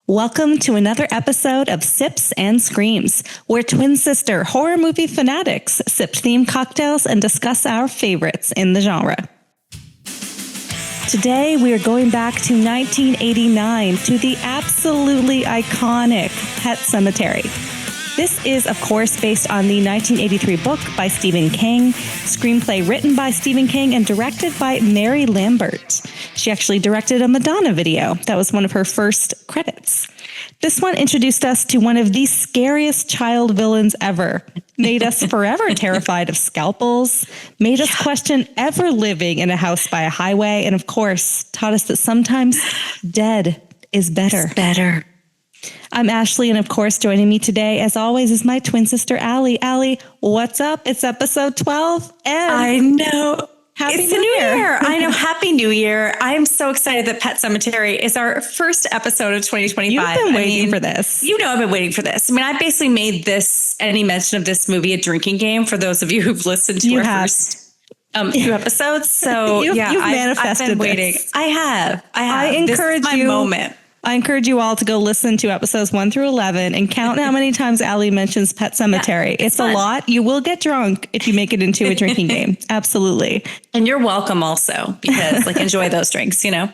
Welcome to another episode of Sips and Screams, where twin sister horror movie fanatics sip themed cocktails and discuss our favorites in the genre. Today, we are going back to 1989 to the absolutely iconic Pet Sematary. This is, of course, based on the 1983 book by Stephen King, screenplay written by Stephen King and directed by Mary Lambert. She actually directed a Madonna video. That was one of her first credits. This one introduced us to one of the scariest child villains ever, made us forever terrified of scalpels, made us question ever living in a house by a highway, and of course, taught us that sometimes dead is better. It's better. I'm Ashley, and of course, joining me today, as always, is my twin sister, Allie. Allie, what's up? It's episode 12. And I know. Happy It's New the new Year. year. I know. Happy New Year. I am so excited that Pet Sematary is our first episode of 2025. You've been waiting for this. You know I've been waiting for this. I mean, I basically made this, any mention of this movie, a drinking game for those of you who've listened to first few episodes. So you've manifested I've been waiting. this. I have. I encourage this is my moment. I encourage you all to go listen to episodes 1 through 11 and count how many times Allie mentions Pet Sematary. It's fun. a lot. You will get drunk if you make it into a drinking game. Absolutely. And you're welcome also, because enjoy those drinks, you know?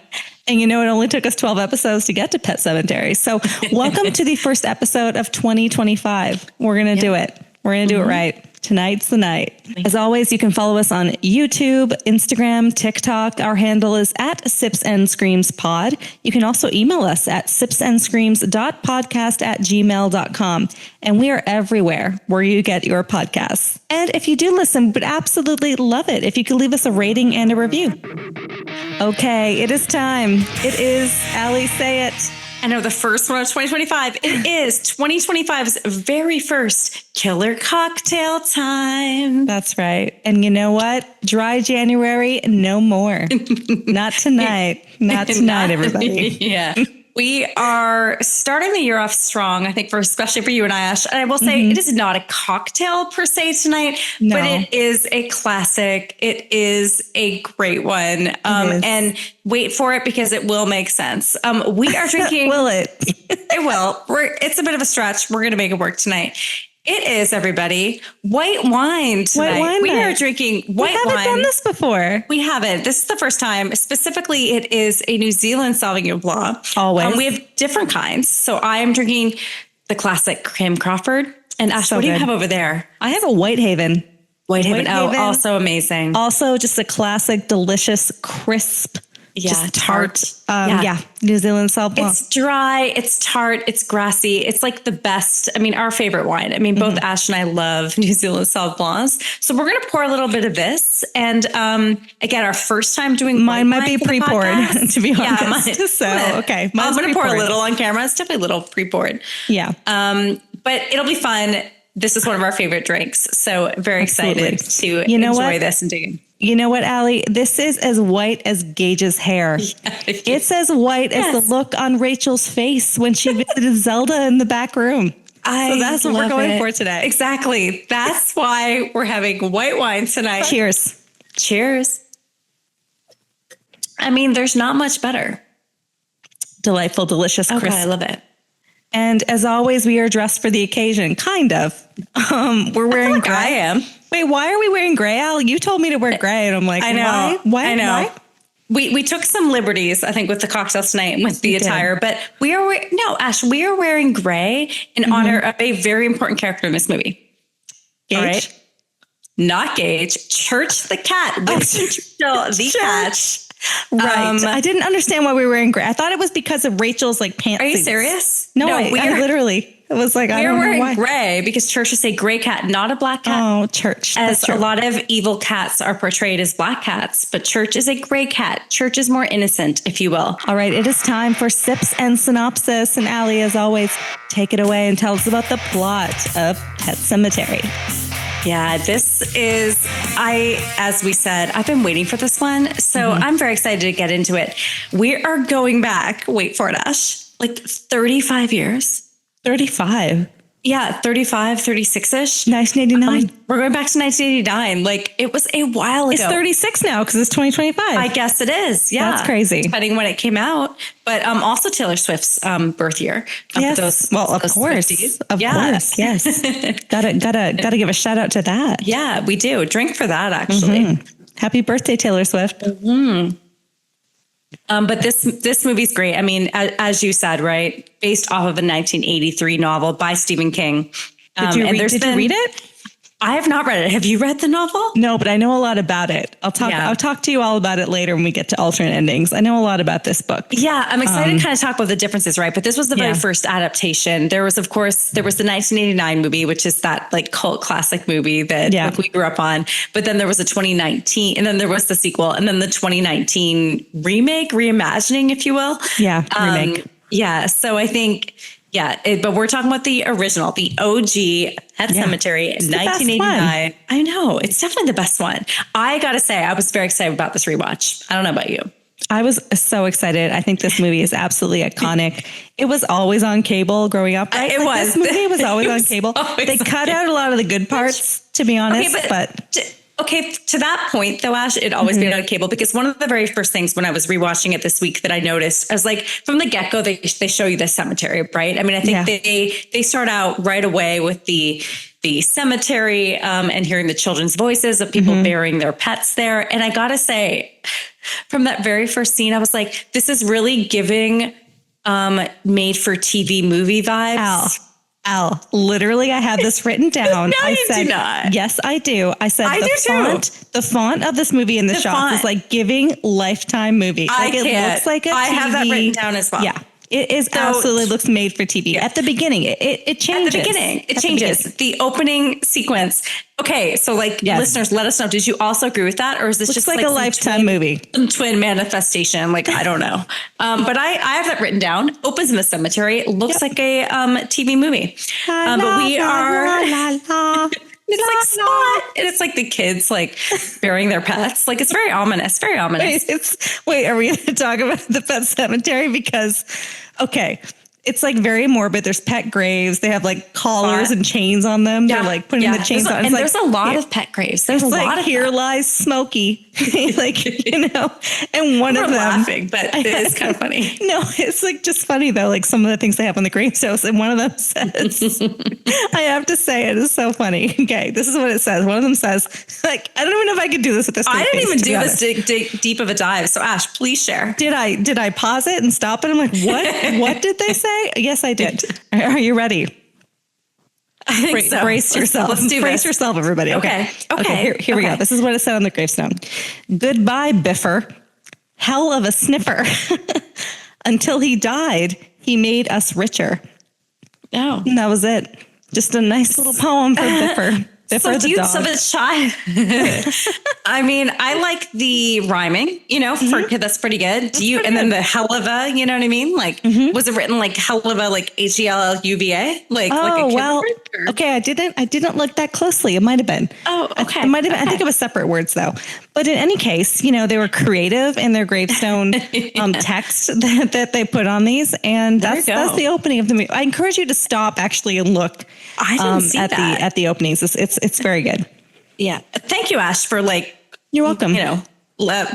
And you know, it only took us 12 episodes to get to Pet Sematary. So welcome to the first episode of 2025. We're going to do it. We're going to do it right. Tonight's the night. As always, you can follow us on YouTube, Instagram, TikTok. Our handle is at Sips and Screams Pod. You can also email us at sipsandscreams.podcast@gmail.com. And we are everywhere where you get your podcasts. And if you do listen, would absolutely love it if you could leave us a rating and a review. Okay, it is time. It is, Allie, say it. I know, the first one of 2025. It is 2025's very first killer cocktail time. That's right. And you know what? Dry January, no more. Not tonight. Not tonight, everybody. Yeah. We are starting the year off strong, I think, especially for you and I, Ash. And I will say it is not a cocktail per se tonight, but it is a classic. It is a great one. And wait for it because it will make sense. We are drinking. Will it? It will. It's a bit of a stretch. We're going to make it work tonight. It is, everybody, white wine tonight. White wine we night. are drinking white wine. We haven't done this before. We haven't. This is the first time. Specifically, it is a New Zealand Sauvignon Blanc. Always. We have different kinds. So I am drinking the classic Kim Crawford. And Ash, what do you have over there? I have a Whitehaven. Whitehaven. Oh, also amazing. Also just a classic, delicious, crisp, just tart. New Zealand Sauv Blanc. It's dry, it's tart, it's grassy. It's like the best. I mean, our favorite wine. I mean, both Ash and I love New Zealand Sauv Blancs. So we're going to pour a little bit of this. And again, our first time doing mine might be pre-poured, to be honest. Yeah, mine. So, okay. I'm going to pour a little on camera. It's definitely a little pre-poured. Yeah. But it'll be fun. This is one of our favorite drinks. So very excited to enjoy this and dig. You know what, Allie? This is as white as Gage's hair. Yeah. It's as white as the look on Rachel's face when she visited Zelda in the back room. So that's what we're going for today. Exactly. That's why we're having white wine tonight. Cheers. Cheers. I mean, there's not much better. Delightful, delicious, crisp. I love it. And as always, we are dressed for the occasion, kind of. We're wearing gray. I am. Wait, why are we wearing gray, Al? You told me to wear gray, and I'm like, I know. Why? I know. Why? We took some liberties, I think, with the cocktails tonight and with the attire, but Ash, we are wearing gray in honor of a very important character in this movie. Gage? All right? Not Gage. Church the cat. Winston Churchill, the cat. Right. I didn't understand why we were wearing gray. I thought it was because of Rachel's pantsuits. Are you serious? No, I literally. It was like, I don't know why. We're wearing gray because Church is a gray cat, not a black cat. Oh, Church. As a lot of evil cats are portrayed as black cats, but Church is a gray cat. Church is more innocent, if you will. All right. It is time for Sips and Synopsis. And Allie, as always, take it away and tell us about the plot of Pet Sematary. Yeah, this is, as we said, I've been waiting for this one. So I'm very excited to get into it. We are going back, wait for it, Ash, like 35 years. 35. Yeah, 35, 36-ish. 1989. We're going back to 1989. Like, it was a while ago. It's 36 now because it's 2025. I guess it is. Yeah. That's crazy. Depending when it came out. But also Taylor Swift's birth year. Yes. Of those course. 50s. Of course. Yes. gotta give a shout out to that. Yeah, we do. Drink for that, actually. Happy birthday, Taylor Swift. But this movie's great. I mean, as you said, right? Based off of a 1983 novel by Stephen King. Did you read it? I have not read it. Have you read the novel? No, but I know a lot about it. I'll talk to you all about it later when we get to alternate endings. I know a lot about this book. Yeah, I'm excited to kind of talk about the differences, right? But this was the very first adaptation. There was the 1989 movie, which is that like cult classic movie that like, we grew up on. But then there was a 2019, and then there was the sequel, and then the 2019 reimagining, if you will. Yeah, remake. Yeah, so I think... Yeah, but we're talking about the original, the OG Pet Sematary in 1989. I know. It's definitely the best one. I got to say, I was very excited about this rewatch. I don't know about you. I was so excited. I think this movie is absolutely iconic. It was always on cable growing up, right? It was. This movie was always on cable. They cut out a lot of the good parts, to be honest. Okay, to that point, though, Ash, it always been on cable, because one of the very first things when I was rewatching it this week that I noticed, I was like, from the get-go, they show you the cemetery, right? I mean, I think they start out right away with the cemetery and hearing the children's voices of people burying their pets there. And I gotta say, from that very first scene, I was like, this is really giving made for TV movie vibes. Al, literally, I had this written down. No, I you said, do not. Yes, I do. I said the font of this movie in the shop font is like giving Lifetime movie. Like it looks like a TV. I have that written down as well. Yeah. It is absolutely looks made for TV. At the beginning, it changes. At the beginning, it changes. The opening sequence. Okay, so listeners, let us know. Did you also agree with that? Or is this looks just like a Lifetime movie? Some twin manifestation. Like, I don't know. But I have that written down. Opens in the cemetery. It looks like a TV movie. But we are... It's like Spot. And it's like the kids like burying their pets. Like, it's very ominous. Very ominous. Wait, are we going to talk about the Pet Cemetery? Because, okay, it's like very morbid. There's pet graves. They have like collars and chains on them. They're like putting the chains on. And there's a lot of pet graves. There's a lot of here lies Smokey. Like, you know, and one of them laughing, but it is kind of funny. No, it's like just funny though. Like some of the things they have on the gravestones, and one of them says, I have to say it is so funny. Okay, this is what it says. One of them says, like, I don't even know if I could do this with this. I didn't even do this deep of a dive. So Ash, please share. Did I pause it and stop it? I'm like, what did they say? Yes, I did. Are you ready? I think so. Brace yourself. Let's do Brace this. yourself, everybody. Okay. Here we go. This is what it said on the gravestone. Goodbye, Biffer. Hell of a sniffer. Until he died, he made us richer. Oh. And that was it. Just a nice little poem for Biffer. So do you, so it's shy. I mean, I like the rhyming, you know, that's pretty good. Do you, and then the hell of a, you know what I mean? Like, was it written like hell of a, like HELLUVA? Like a well, okay. I didn't look that closely. It might've been. Oh, okay. It might've been. I think it was separate words though. But in any case, you know, they were creative in their gravestone text that they put on these. And that's the opening of the movie. I encourage you to stop actually and look I didn't see at the openings. It's very good. Yeah. Thank you, Ash, for like, you're welcome. You know,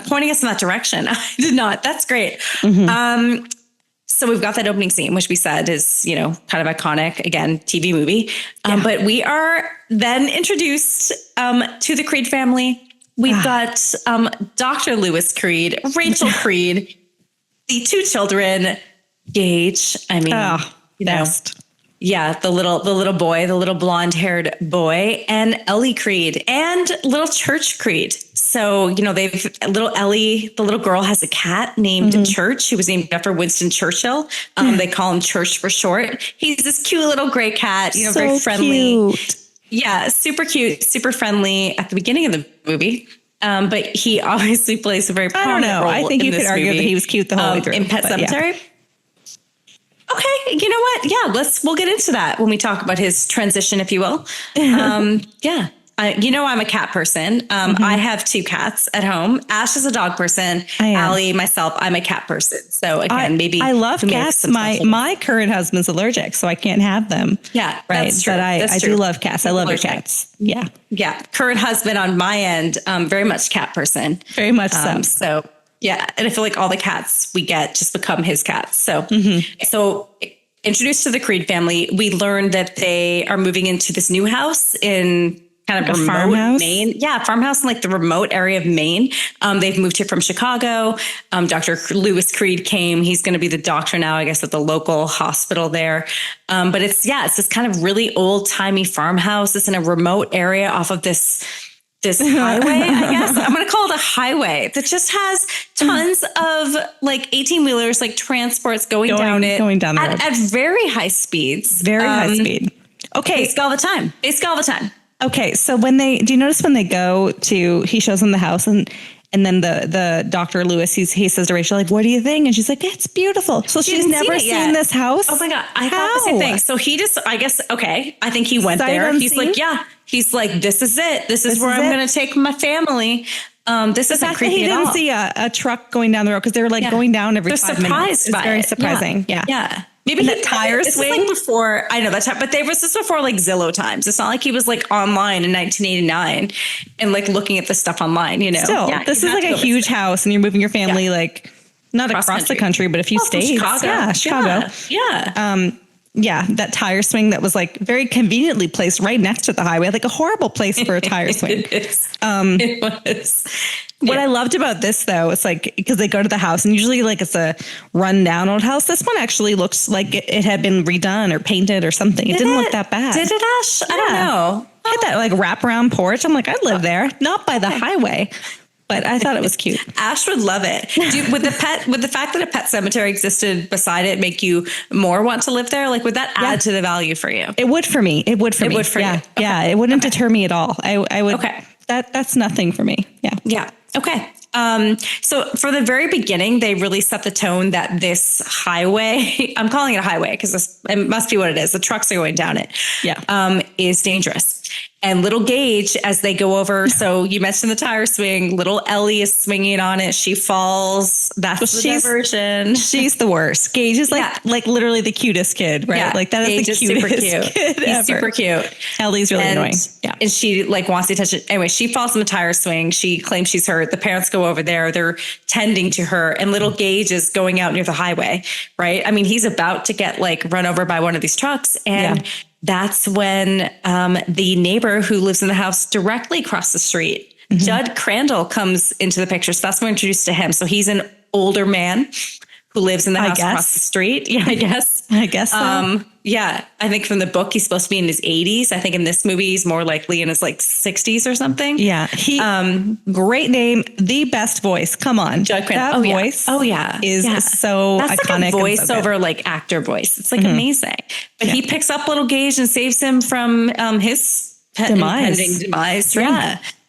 pointing us in that direction. I did not. That's great. So we've got that opening scene, which we said is, you know, kind of iconic, again, TV movie. But we are then introduced to the Creed family. We've got Dr. Lewis Creed, Rachel Creed, the two children, Gage. I mean, you know. Yeah, the little boy, the little blonde-haired boy, and Ellie Creed, and little Church Creed. So, you know, little Ellie, the little girl, has a cat named Church, who was named after Winston Churchill. They call him Church for short. He's this cute little gray cat, you know, very friendly. Cute. Yeah, super cute, super friendly at the beginning of the movie. But he obviously plays a very prominent role. I think you could argue that he was cute the whole way through. In Pet Sematary. Yeah. Okay, you know what? Yeah, we'll get into that when we talk about his transition, if you will. Yeah. I'm a cat person. I have 2 cats at home. Ash is a dog person. Allie, myself, I'm a cat person. So again, maybe I love cats. My current husband's allergic, so I can't have them. Yeah, right. That's true. But I true. do love cats. I love your cats. Yeah. Yeah. Current husband on my end, very much cat person. Very much so. So yeah. And I feel like all the cats we get just become his cats. So, introduced to the Creed family, we learned that they are moving into this new house in kind of like remote farmhouse? Maine. Yeah, farmhouse in like the remote area of Maine. They've moved here from Chicago. Dr. Lewis Creed came. He's going to be the doctor now, I guess, at the local hospital there. But it's this kind of really old timey farmhouse. It's in a remote area off of this highway, I guess. I'm going to call it a highway that just has tons of like 18-wheelers, like transports going down the road. At very high speeds. Very high speed. Okay. Basically all the time. Okay. So do you notice when they go to, he shows them the house and then the Dr. Lewis, he says to Rachel, like, what do you think? And she's like, it's beautiful. So she's never seen this house. Oh my God. I thought the same thing. So he just, I guess, okay. I think he went there. He's like, yeah. He's like, this is it. This is where I'm going to take my family. This isn't creepy at all. He didn't see a truck going down the road because they were like going down every 5 minutes. It's very surprising. Yeah. Maybe the tire swing. Like before, I know that time, but this is before like Zillow times. It's not like he was like online in 1989 and like looking at the stuff online, Still, this is like a huge house and you're moving your family like not across the country, but a few states. Chicago. Yeah, Chicago. Yeah. That tire swing that was like very conveniently placed right next to the highway, like a horrible place for a tire swing. It was. What I loved about this, though, it's like because they go to the house and usually like it's a rundown old house. This one actually looks like it had been redone or painted or something. It didn't look that bad. Did it, Ash? I don't know. It had that like wraparound porch. I'm like, I'd live there, not by the highway. But I thought it was cute. Ash would love it. Would the fact that a pet cemetery existed beside it make you more want to live there? Like, would that add to the value for you? It would for me. It would for me. You. Okay. Yeah. It wouldn't deter me at all. I would. Okay. That's nothing for me. Yeah. Yeah. Okay. So for the very beginning, they really set the tone that this highway, I'm calling it a highway because it must be what it is. The trucks are going down it. Yeah. Is dangerous. And little Gage, as they go over, so you mentioned the tire swing, little Ellie is swinging on it. She falls. That's the diversion. She's the worst. Gage is like literally the cutest kid, right? Yeah. Like that Gage is the cutest super cute. kid He's ever. super cute. Ellie's really annoying. Yeah. And she like wants the attention. Anyway, she falls in the tire swing. She claims she's hurt. The parents go over there. They're tending to her. And little Gage is going out near the highway, right? I mean, he's about to get like run over by one of these trucks. And that's when the neighbor who lives in the house directly across the street, Judd Crandall, comes into the picture. So that's when we're introduced to him. So he's an older man who lives in the house across the street. Yeah, I guess. So. Yeah, I think from the book, he's supposed to be in his 80s. I think in this movie, he's more likely in his like 60s or something. Yeah. He, great name, the best voice. Come on. Judd Crandall. That voice is so That's iconic. Like a voiceover, like actor voice. It's like amazing. But he picks up little Gage and saves him from his impending demise.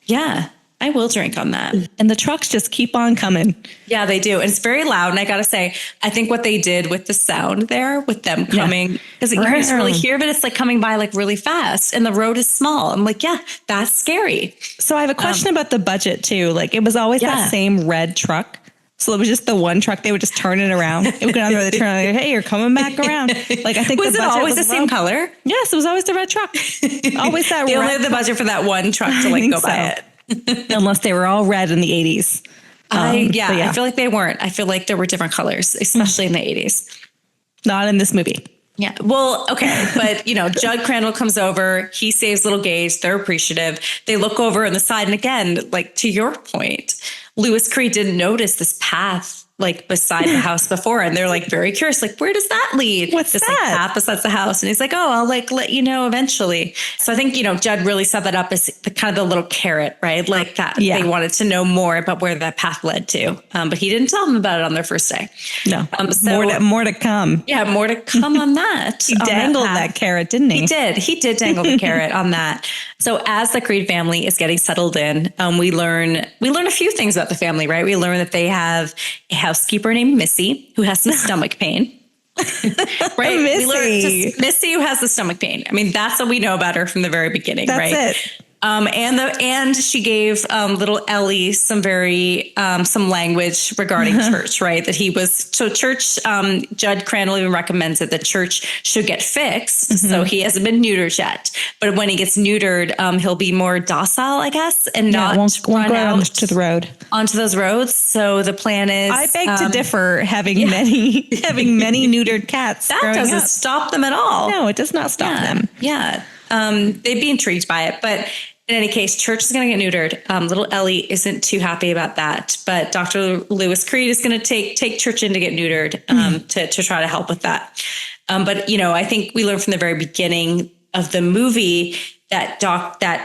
Yeah. I will drink on that. And the trucks just keep on coming. Yeah, they do. And it's very loud. And I got to say, I think what they did with the sound there, with them coming, because you can just really hear it. It's like coming by like really fast and the road is small. I'm like, yeah, that's scary. So I have a question about the budget too. Like it was always that same red truck. So it was just the one truck. They would just turn it around. It would go down there. They turn around. Like, hey, you're coming back around. Like I think was it always the same color? Yes, it was always the red truck. Always that. They only had the budget for that one truck to like go by it. Unless they were all red in the 80s. I feel like they weren't. I feel like there were different colors, especially in the 80s. Not in this movie. Yeah. Well, okay. But, Judd Crandall comes over. He saves little Gage. They're appreciative. They look over on the side. And again, like to your point, Lewis Creed didn't notice this path like beside the house before. And they're like very curious, like, where does that lead? What's this that? Like path besides the house. And he's like, oh, I'll like let you know eventually. So I think, Judd really set that up as the kind of the little carrot, right? Like that they wanted to know more about where that path led to. But he didn't tell them about it on their first day. No, more to come. Yeah, more to come on that. He dangled that carrot, didn't he? He did dangle the carrot on that. So as the Creed family is getting settled in, we learn a few things about the family, right? We learn that they have a housekeeper named Missy who has some stomach pain. Right? Missy who has the stomach pain. I mean, that's what we know about her from the very beginning, right? That's it. And she gave little Ellie some language regarding church, right? That he was so church. Judd Crandall even recommends that the church should get fixed. So he hasn't been neutered yet, but when he gets neutered, he'll be more docile, I guess, and not won't run go out to the road onto those roads. So the plan is, I beg to differ. Having many neutered cats that doesn't stop them at all. No, it does not stop them. Yeah. They'd be intrigued by it, but in any case, church is going to get neutered. Little Ellie isn't too happy about that, but Dr. Lewis Creed is going to take church in to get neutered to try to help with that. But I think we learned from the very beginning of the movie that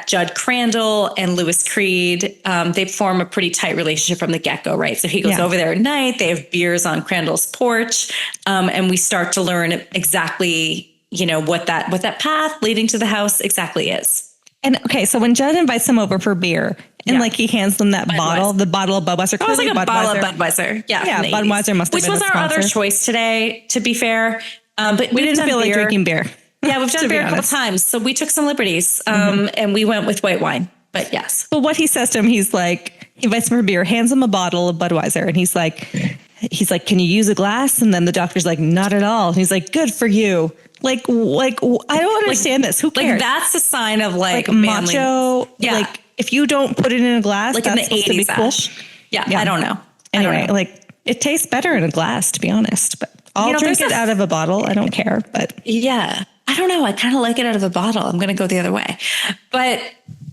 Judd Crandall and Lewis Creed, they form a pretty tight relationship from the get-go, right? So he goes over there at night. They have beers on Crandall's porch, and we start to learn exactly what that path leading to the house exactly is. And okay, so when Judd invites them over for beer and he hands them that bottle of Budweiser. It was like a bottle of Budweiser. Yeah, Budweiser must have been which was our other choice today, to be fair. But we didn't feel like drinking beer. Yeah, we've done beer a couple times. So we took some liberties and we went with white wine. But yes. But what he says to him, he invites him for beer, hands him a bottle of Budweiser. And he's like, can you use a glass? And then the doctor's like, not at all. And he's like, good for you. Like, I don't understand this. Who cares? Like, that's a sign of like macho. Yeah. Like, if you don't put it in a glass, like that's in the 80s, cool. Yeah, I don't know. Anyway, like, it tastes better in a glass, to be honest. But I'll drink it out of a bottle. I don't care. But yeah, I don't know. I kind of like it out of a bottle. I'm going to go the other way. But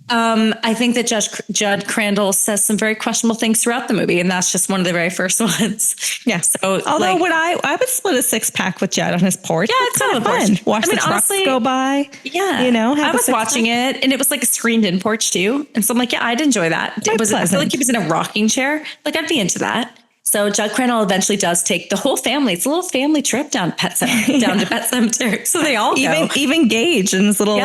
I think that Judd Crandall says some very questionable things throughout the movie, and that's just one of the very first ones. Yeah. So, although I would split a 6-pack with Judd on his porch. Yeah, it's kind of fun. Watch the trucks go by. Yeah, I was watching it, and it was like a screened-in porch too, and so I'm like, yeah, I'd enjoy that. I feel like he was in a rocking chair. Like, I'd be into that. So Judd Crandall eventually does take the whole family. It's a little family trip down to Pet Sematary. So they all go. Even Gage and his little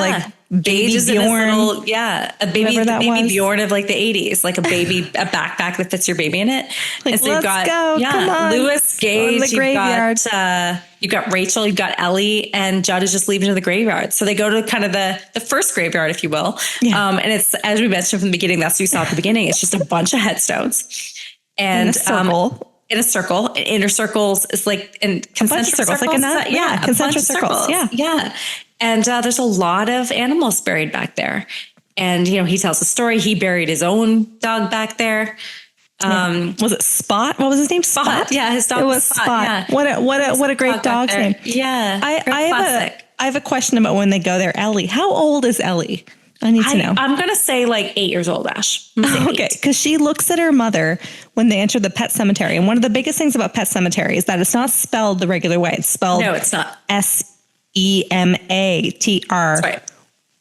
baby Bjorn. A baby Bjorn of like the 80s, like a backpack that fits your baby in it. Like, let's go. Come on. Lewis, Gage, the graveyard. You've got Rachel, you've got Ellie, and Judd is just leaving to the graveyard. So they go to kind of the first graveyard, if you will. Yeah. And it's, as we mentioned from the beginning, that's what we saw at the beginning. It's just a bunch of headstones. And in a circle, inner circles is like in concentric circles, like concentric circles. Yeah. And there's a lot of animals buried back there. And, he tells a story. He buried his own dog back there. Was it Spot? What was his name? Spot? Yeah, his dog was Spot. Yeah. What a great dog's name. Yeah. I have a question about when they go there. Ellie, how old is Ellie? I need to know. I'm going to say like 8 years old, Ash. Okay. Because she looks at her mother when they enter the pet cemetery. And one of the biggest things about pet cemetery is that it's not spelled the regular way. It's spelled it's not. Sematr. That's right.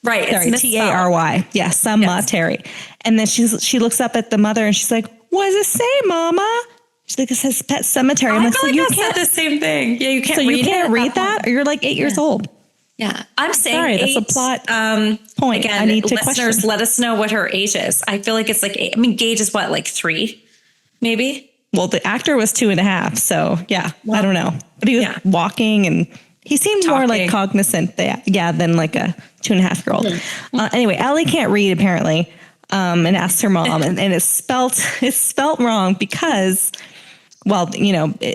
Sorry, Tary. Yeah, Sematary. Yes. And then she looks up at the mother and she's like, what does it say, Mama? She's like, it says pet cemetery. I'm like, so you can't the same thing. Yeah, you can't. So you can't read that, or you're like 8 years old. Yeah, I'm saying sorry, that's a plot point. Again, I need to listeners, question. let us know what her age is. I feel like it's like 8. I mean, Gage is what, like 3, maybe? Well, the actor was 2.5, so yeah, I don't know. But he was walking, and he seemed more like cognizant, than like a 2.5-year-old. Anyway, Ellie can't read apparently, and asks her mom, and it's spelt wrong because, well,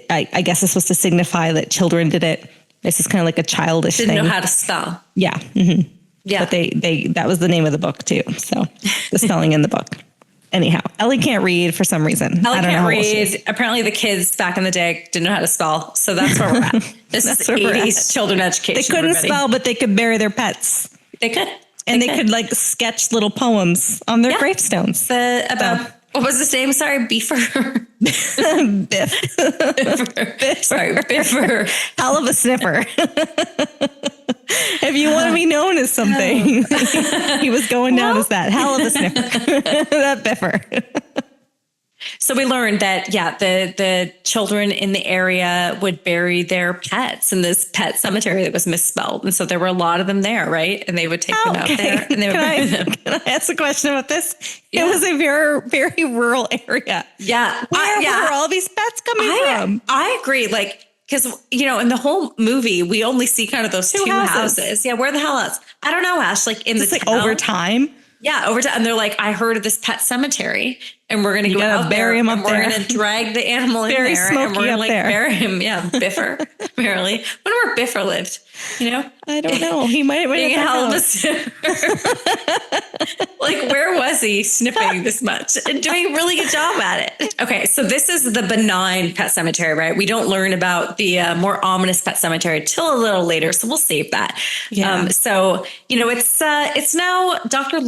I guess it's supposed to signify that children did it. This is kind of like a childish thing. Didn't know how to spell. Yeah. Mm-hmm. Yeah. But that was the name of the book too. So the spelling in the book. Anyhow, Ellie can't read for some reason. Ellie can't read. Apparently the kids back in the day didn't know how to spell. So that's where we're at. This is 80s children education. They couldn't spell, but they could bury their pets. They could. And they could like sketch little poems on their gravestones. What was his name? Sorry, Beefer. Biff. Biff. Sorry, Biffer. Hell of a sniffer. If you want to be known as something, he was going down as that. Hell of a sniffer. That Biffer. So we learned that, the children in the area would bury their pets in this pet cemetery that was misspelled. And so there were a lot of them there, right? And they would take them out there and they would bury them. Can I ask a question about this? Yeah. It was a very, very rural area. Yeah. Where were all these pets coming from? I agree. Like, because, in the whole movie, we only see kind of those two houses. Yeah. Where the hell else? I don't know, Ash. Like in the like over time. Yeah, over to, and they're like, I heard of this pet cemetery, and we're going to go out bury there, him and up we're there. going to drag the animal in Very there, and we're smoky going to up like there. bury him. Yeah, Biffer, apparently. I wonder where Biffer lived. You know, I don't know. He might have been being a at hell of the a house. sniffer. Like, where was he sniffing this much and doing a really good job at it? Okay, so this is the benign pet cemetery, right? We don't learn about the more ominous pet cemetery till a little later, so we'll save that. Yeah. So you know, it's now Dr.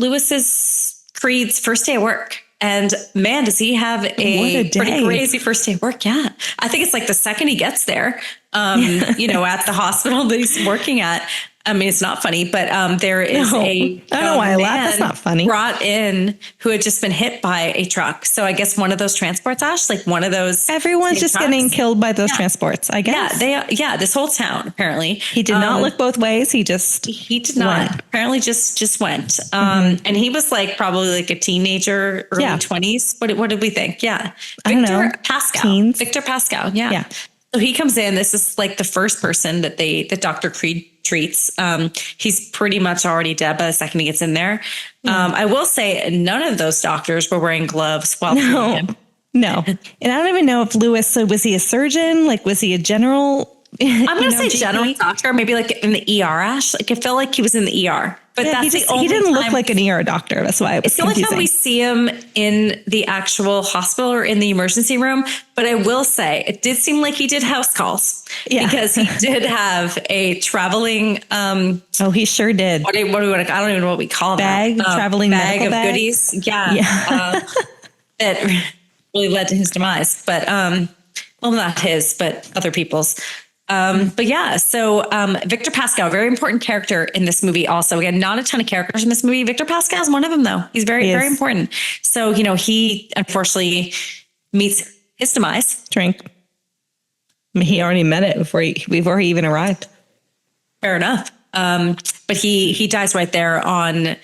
Creed's first day of work. And man, does he have a pretty crazy first day of work. Yeah. I think it's like the second he gets there, you know, at the hospital that he's working at. I mean, it's not funny, but there is I don't know why I laugh. That's not funny. Brought in who had just been hit by a truck. So I guess one of those transports, Ash, like one of those. Everyone's just trucks. getting killed by those transports, I guess. Yeah, this whole town, apparently. He did not look both ways. He did not. Went. Apparently just went. And he was like probably like a teenager, early 20s. What did we think? Yeah. Victor Pascal. Teens. Victor Pascal. Yeah. So he comes in. This is like the first person that Dr. Creed treats. He's pretty much already dead by the second he gets in there. I will say none of those doctors were wearing gloves while treating him. No. And I don't even know if Lewis, so was he a surgeon? Like, was he a general? I'm going to say general doctor, maybe like in the ER, Ash. Like, I feel like he was in the ER. But that's the only he didn't look like an ER doctor. That's why it was confusing. It's the only time we see him in the actual hospital or in the emergency room. But I will say, it did seem like he did house calls because he did have a traveling. He sure did. What do we want to? I don't even know what we call that. Traveling bag of bag. goodies. Yeah. That really led to his demise. But well, not his, but other people's. But yeah, so Victor Pascal, very important character in this movie also. Again, not a ton of characters in this movie. Victor Pascal is one of them, though. He's very very important. So, you know, he unfortunately meets his demise. Drink. I mean, he already met it before he even arrived. Fair enough. But he dies right there on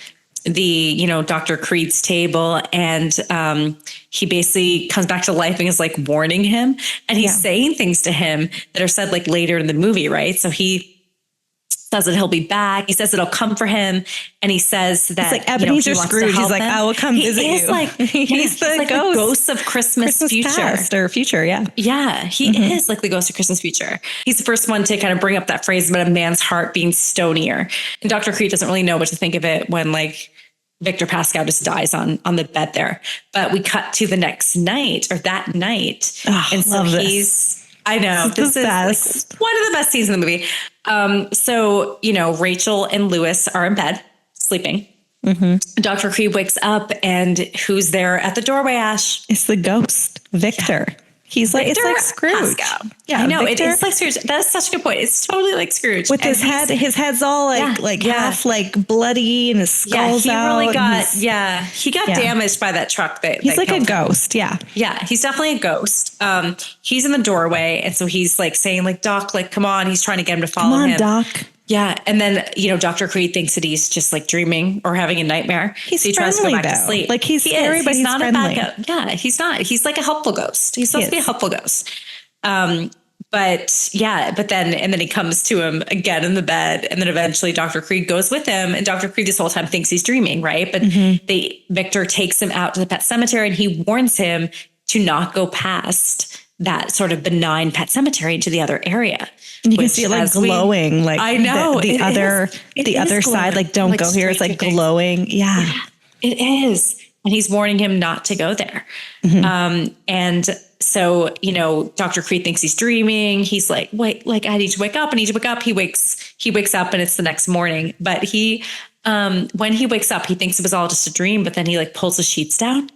the, you know, Dr. Creed's table, and he basically comes back to life and is like warning him, and he's saying things to him that are said like later in the movie, right? So he says that he'll be back. He says that it'll come for him, and he says that it's like Ebenezer Scrooge. He's like, I will come visit you. He's the ghost of Christmas future. Past or future, yeah. Yeah, he is like the ghost of Christmas future. He's the first one to kind of bring up that phrase about a man's heart being stonier. And Dr. Creed doesn't really know what to think of it when like Victor Pascal just dies on the bed there. But we cut to the next night or that night. And so I know this is like one of the best scenes in the movie. So, you know, Rachel and Lewis are in bed sleeping. Dr. Creed wakes up, and who's there at the doorway, Ash? It's the ghost, Victor. He's like, Victor, it's like Scrooge. Pascal. Yeah, I know. It is like Scrooge. That's such a good point. It's totally like Scrooge. With his head's all like half like bloody, and his skull's out. He got damaged by that truck. He's like a ghost. Yeah. Yeah, he's definitely a ghost. He's in the doorway. And so he's like saying like, Doc, like, come on. He's trying to get him to follow him. Come on, Doc. Yeah. And then, you know, Dr. Creed thinks that he's just like dreaming or having a nightmare. He's so he tries to go back to sleep. Like he's scary, but he's not friendly. A bad ghost. Yeah, he's not. He's like a helpful ghost. He's supposed to be a helpful ghost. But then he comes to him again in the bed, and then eventually Dr. Creed goes with him, and Dr. Creed this whole time thinks he's dreaming, right? But Victor takes him out to the pet cemetery, and he warns him to not go past that sort of benign pet cemetery into the other area. And you can see it like glowing, like I know the other side, like don't go here. It's like glowing. Yeah, it is. And he's warning him not to go there. And so, you know, Dr. Creed thinks he's dreaming. He's like, wait, like I need to wake up. I need to wake up. He wakes up, and it's the next morning. But when he wakes up, he thinks it was all just a dream, but then he like pulls the sheets down.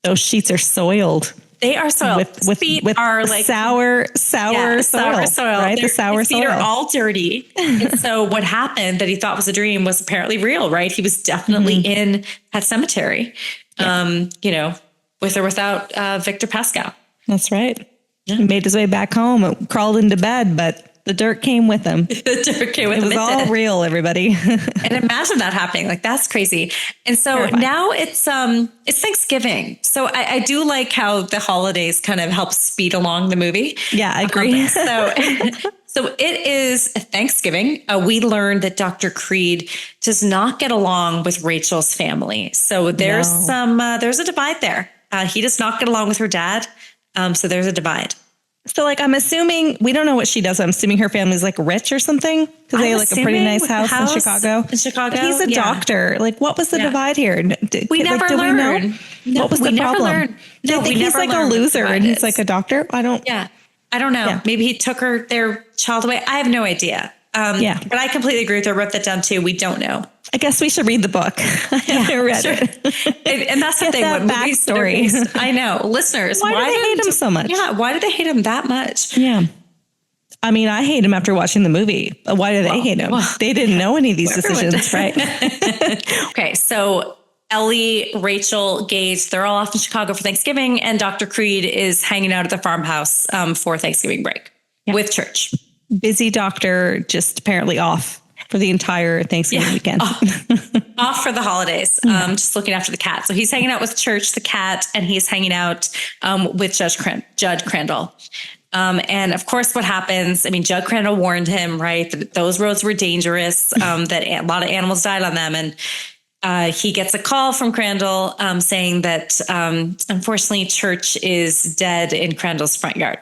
Those sheets are soiled. They are soiled. With feet are like sour soil, right? The sour soil. Feet are all dirty. And so what happened that he thought was a dream was apparently real, right? He was definitely in that cemetery, you know, with or without Victor Pascal. That's right. Yeah. He made his way back home and crawled into bed, but the dirt came with him. The dirt came with him. It was all real, everybody. And imagine that happening. Like, that's crazy. And so now it's Thanksgiving. So I do like how the holidays kind of help speed along the movie. Yeah, I agree. So it is Thanksgiving. We learned that Dr. Creed does not get along with Rachel's family. So there's there's a divide there. He does not get along with her dad. So there's a divide. So like, I'm assuming, we don't know what she does. I'm assuming her family's like rich or something because they have like a pretty nice house in Chicago. But he's a doctor. Like, what was the divide here? We never learned. What was the problem? No, I think he's like a loser and he's like a doctor. I don't know. Yeah. Maybe he took their child away. I have no idea. But I completely agree with her. I wrote that down too. We don't know. I guess we should read the book. I haven't read it. And that's the thing. That backstory. I know. Listeners, why do they hate him so much? Yeah. Why do they hate him that much? Yeah. I mean, I hate him after watching the movie. Why do they hate him? They didn't know any of these decisions, right? Okay. So Ellie, Rachel, Gage, they're all off in Chicago for Thanksgiving. And Dr. Creed is hanging out at the farmhouse for Thanksgiving break with church. Busy doctor, just apparently off for the entire Thanksgiving weekend. Off for the holidays, just looking after the cat. So he's hanging out with Church, the cat, and he's hanging out with Judge Crandall. And of course, what happens, I mean, Judge Crandall warned him, right, that those roads were dangerous, that a lot of animals died on them. And he gets a call from Crandall saying that, unfortunately, Church is dead in Crandall's front yard.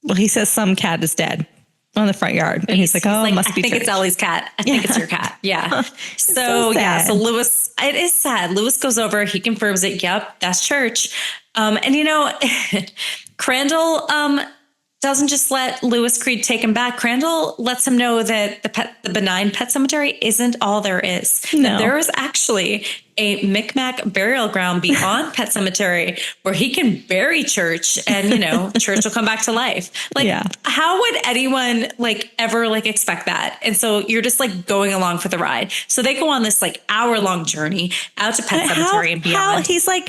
Well, he says some cat is dead on the front yard. And he's like, it must be I think it's Ellie's cat. I think it's your cat. Yeah. So Lewis, it is sad. Lewis goes over, he confirms it. Yep, that's Church. And you know, Crandall doesn't just let Lewis Creed take him back. Crandall lets him know that the benign pet cemetery isn't all there is. No. That there is actually a Micmac burial ground beyond Pet Cemetery where he can bury Church and, you know, Church will come back to life. Like, how would anyone ever expect that? And so you're just going going along for the ride. So they go on this hour-long journey out to Pet Cemetery and beyond. He's like,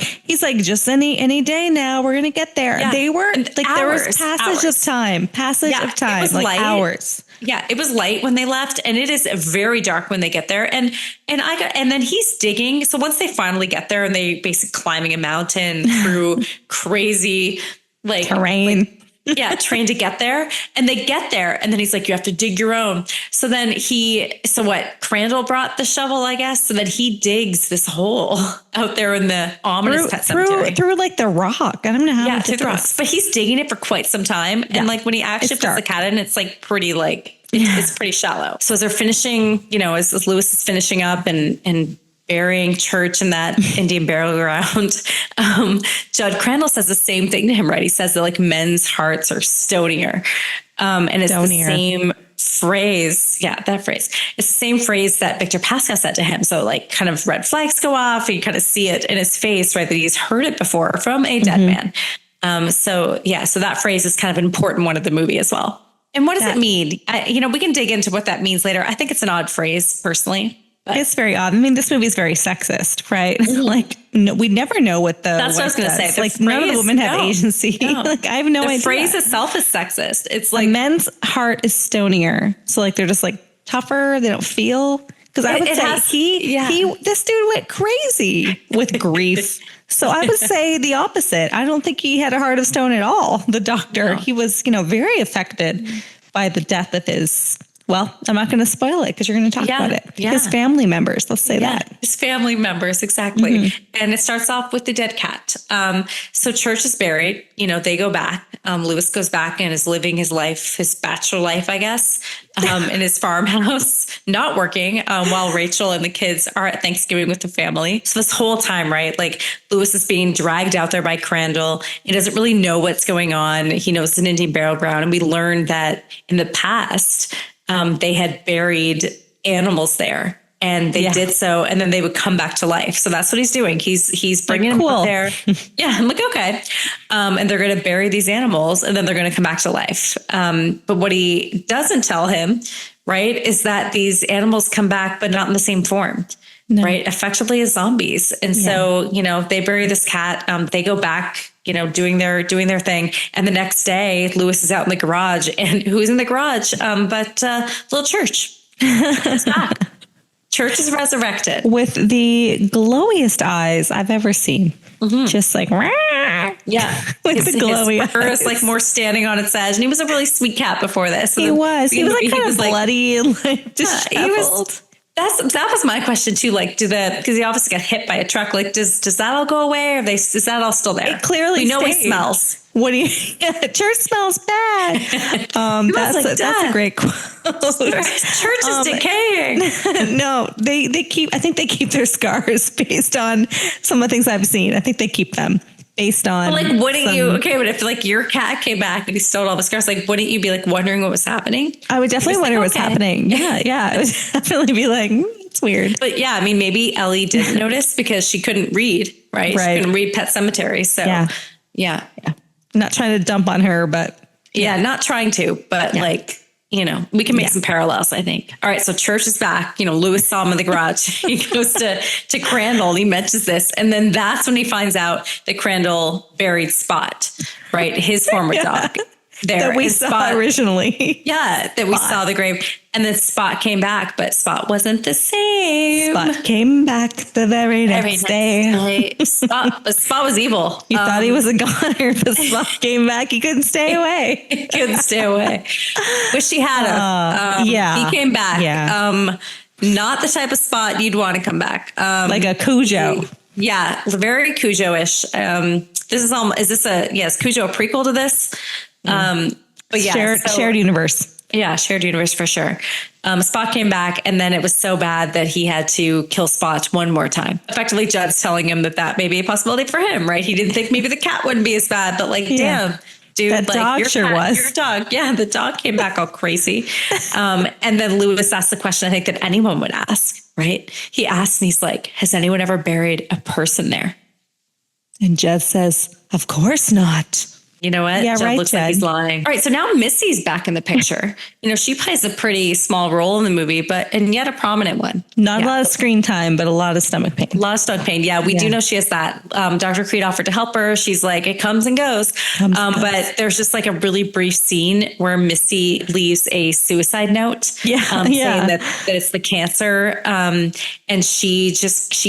just any day now, we're going to get there. Yeah. They were there was passage of time, It was light. Hours. Yeah, it was light when they left, and it is very dark when they get there. And then he's digging. So once they finally get there, and they basically climbing a mountain through crazy terrain. Trained to get there. And they get there. And then he's like, you have to dig your own. So then Crandall brought the shovel, I guess. So then he digs this hole out there in the ominous Pet Cemetery. Through the rock. I don't know how. Yeah, through the rocks. But he's digging it for quite some time. Yeah. And when he actually puts the cat in, it's pretty it's pretty shallow. So as they're finishing, as Lewis is finishing up and burying Church in that Indian burial ground, Judd Crandall says the same thing to him, right? He says that men's hearts are stonier. And it's the same phrase. Yeah, that phrase. It's the same phrase that Victor Pascal said to him. So kind of red flags go off and you kind of see it in his face, right? That he's heard it before from a dead man. So that phrase is kind of an important one of the movie as well. And what does it mean? We can dig into what that means later. I think it's an odd phrase personally. But it's very odd. I mean, this movie is very sexist, right? We never know what that's what I was going to say. None of the women have agency. No. I have no idea. The phrase itself is sexist. It's a men's heart is stonier. So they're just tougher. They don't feel. Because I would say this dude went crazy with grief. So I would say the opposite. I don't think he had a heart of stone at all. The doctor, he was, very affected by the death of his. Well, I'm not going to spoil it because you're going to talk about it. Yeah. His family members, let's say that. His family members, exactly. And it starts off with the dead cat. So Church is buried. They go back. Lewis goes back and is living his life, his bachelor life, I guess, in his farmhouse, not working, while Rachel and the kids are at Thanksgiving with the family. So this whole time, right, Lewis is being dragged out there by Crandall. He doesn't really know what's going on. He knows it's an Indian burial ground. And we learned that in the past, they had buried animals there and they did so. And then they would come back to life. So that's what he's doing. He's bringing them up there. Yeah. I'm okay. And they're going to bury these animals and then they're going to come back to life. But what he doesn't tell him, right, is that these animals come back, but not in the same form. No. Right. Effectively as zombies. And so, they bury this cat, they go back, doing their thing. And the next day, Lewis is out in the garage and who's in the garage? But little Church. It's back. Church is resurrected with the glowiest eyes I've ever seen. Just like, yeah, with the glowy his fur eyes. is like more standing on its edge, and he was a really sweet cat before this. He was like kind of bloody and like disheveled. That was my question too. Like, because he obviously got hit by a truck. Like, does that all go away, or is that all still there? It clearly we know stayed. he smells. What do you? Church smells bad. That's a great quote. Church is decaying. No, they keep. I think they keep their scars based on some of the things I've seen. I think they keep them based on. But like, wouldn't you? Okay, but if like your cat came back and he stole all the scars, like, wouldn't you be like wondering what was happening? I would definitely wonder what's happening. Yeah. I would definitely be like, it's weird. But yeah, I mean, maybe Ellie didn't notice because she couldn't read, right? She couldn't read Pet Sematary. So yeah. I'm not trying to dump on her, but not trying to, but like, we can make some parallels, I think. All right. So Church is back. Lewis saw him in the garage. He goes to Crandall and he mentions this. And then that's when he finds out that Crandall buried Spot, right? His former dog. There that we saw originally. Yeah, that we saw the grave. And then Spot came back, but Spot wasn't the same. Spot came back the very next day. Spot was evil. You thought he was a goner, but Spot came back. He couldn't stay away. Wish he had him. He came back. Yeah. Not the type of Spot you'd want to come back. Like a Cujo. Yeah, very Cujo-ish. Is Cujo a prequel to this? But yeah, shared universe. Yeah, shared universe for sure. Spot came back, and then it was so bad that he had to kill Spot one more time. Effectively, Judd's telling him that may be a possibility for him, right? He didn't think maybe the cat wouldn't be as bad, but like, damn, dude, that like dog your was. Your dog, the dog came back all crazy. And then Lewis asked the question I think that anyone would ask, right? He asked, and he's like, "Has anyone ever buried a person there?" And Judd says, "Of course not." You know what? Yeah, Judd looks like he's lying. All right, so now Missy's back in the picture. She plays a pretty small role in the movie, and yet a prominent one. Not a lot of screen time, but a lot of stomach pain. A lot of stomach pain. Yeah, we do know she has that. Dr. Creed offered to help her. She's like, it comes and goes. But there's just like a really brief scene where Missy leaves a suicide note. Saying that it's the cancer. And she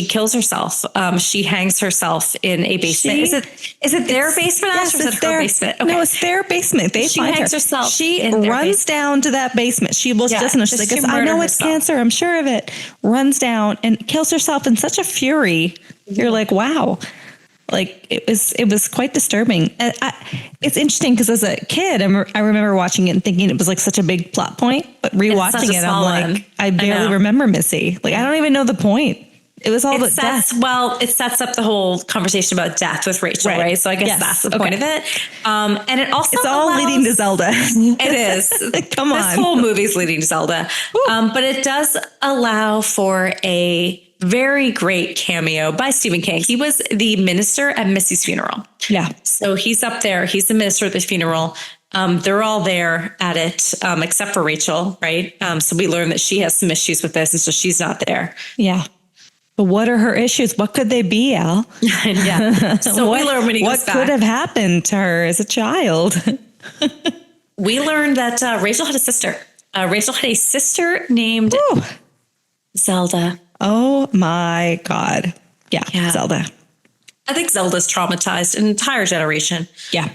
kills herself. She hangs herself in a basement. Is it their basement? Yes, it's their basement. Okay. No, it's their basement. She hangs herself. She runs down to that basement. She will just know. She's like, I know it's cancer. I'm sure of it. Runs down and kills herself in such a fury. You're like, wow. Like it was quite disturbing. And it's interesting because as a kid, I remember watching it and thinking it was like such a big plot point, but rewatching it, I'm like, I barely remember Missy. Like I don't even know the point. It was all about death. Well, it sets up the whole conversation about death with Rachel, right? So I guess that's the point of it. And it also it's all leading to Zelda. It is. Come on. This whole movie's leading to Zelda. But it does allow for a very great cameo by Stephen King. He was the minister at Missy's funeral. Yeah. So he's up there. He's the minister at the funeral. They're all there at it, except for Rachel, right? So we learn that she has some issues with this, and so she's not there. Yeah. But what are her issues? What could they be, Al? So we learn when he goes back. What could have happened to her as a child? We learned that Rachel had a sister. Rachel had a sister named Zelda. Oh my God. Yeah, Zelda. I think Zelda's traumatized an entire generation. Yeah.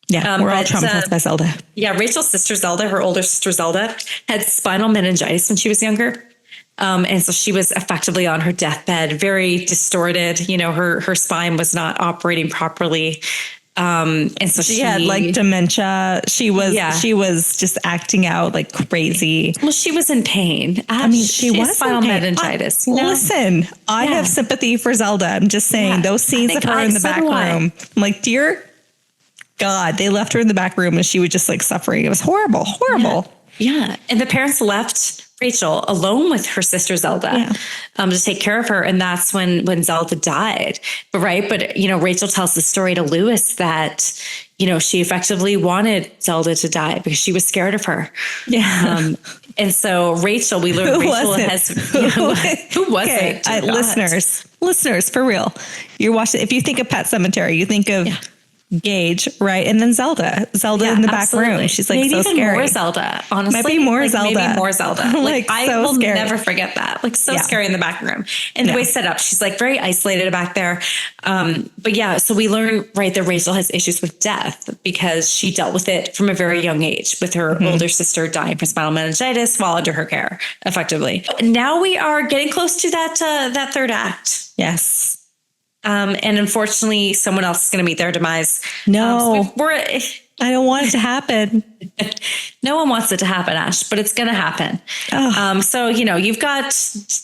Yeah, we're all traumatized by Zelda. Yeah, Rachel's sister Zelda, her older sister Zelda, had spinal meningitis when she was younger. And so she was effectively on her deathbed, very distorted. Her spine was not operating properly. And so she had like dementia. She was just acting out like crazy. Well, she was in pain. She was spinal meningitis. Listen, I have sympathy for Zelda. I'm just saying those scenes of her in the back room. I'm like, dear God, they left her in the back room and she was just like suffering. It was horrible. Yeah. And the parents left Rachel alone with her sister Zelda to take care of her. And that's when Zelda died. But Rachel tells the story to Lewis that, she effectively wanted Zelda to die because she was scared of her. Yeah. And so Rachel, we learned Rachel has, who was it? Listeners, for real. You're watching, if you think of Pet Sematary, you think of Gage, right? And then Zelda in the back room. She's like, maybe so even scary. more Zelda, honestly. Might be more like, Zelda. Maybe more Zelda. Like I so will scary. never forget that. Like so scary in the back room. And the way it's set up, she's like very isolated back there. But yeah, so we learn, right, that Rachel has issues with death because she dealt with it from a very young age with her older sister dying from spinal meningitis while under her care, effectively. Now we are getting close to that third act. Yes. And unfortunately, someone else is going to meet their demise. No, I don't want it to happen. No one wants it to happen, Ash, but it's going to happen. So, you've got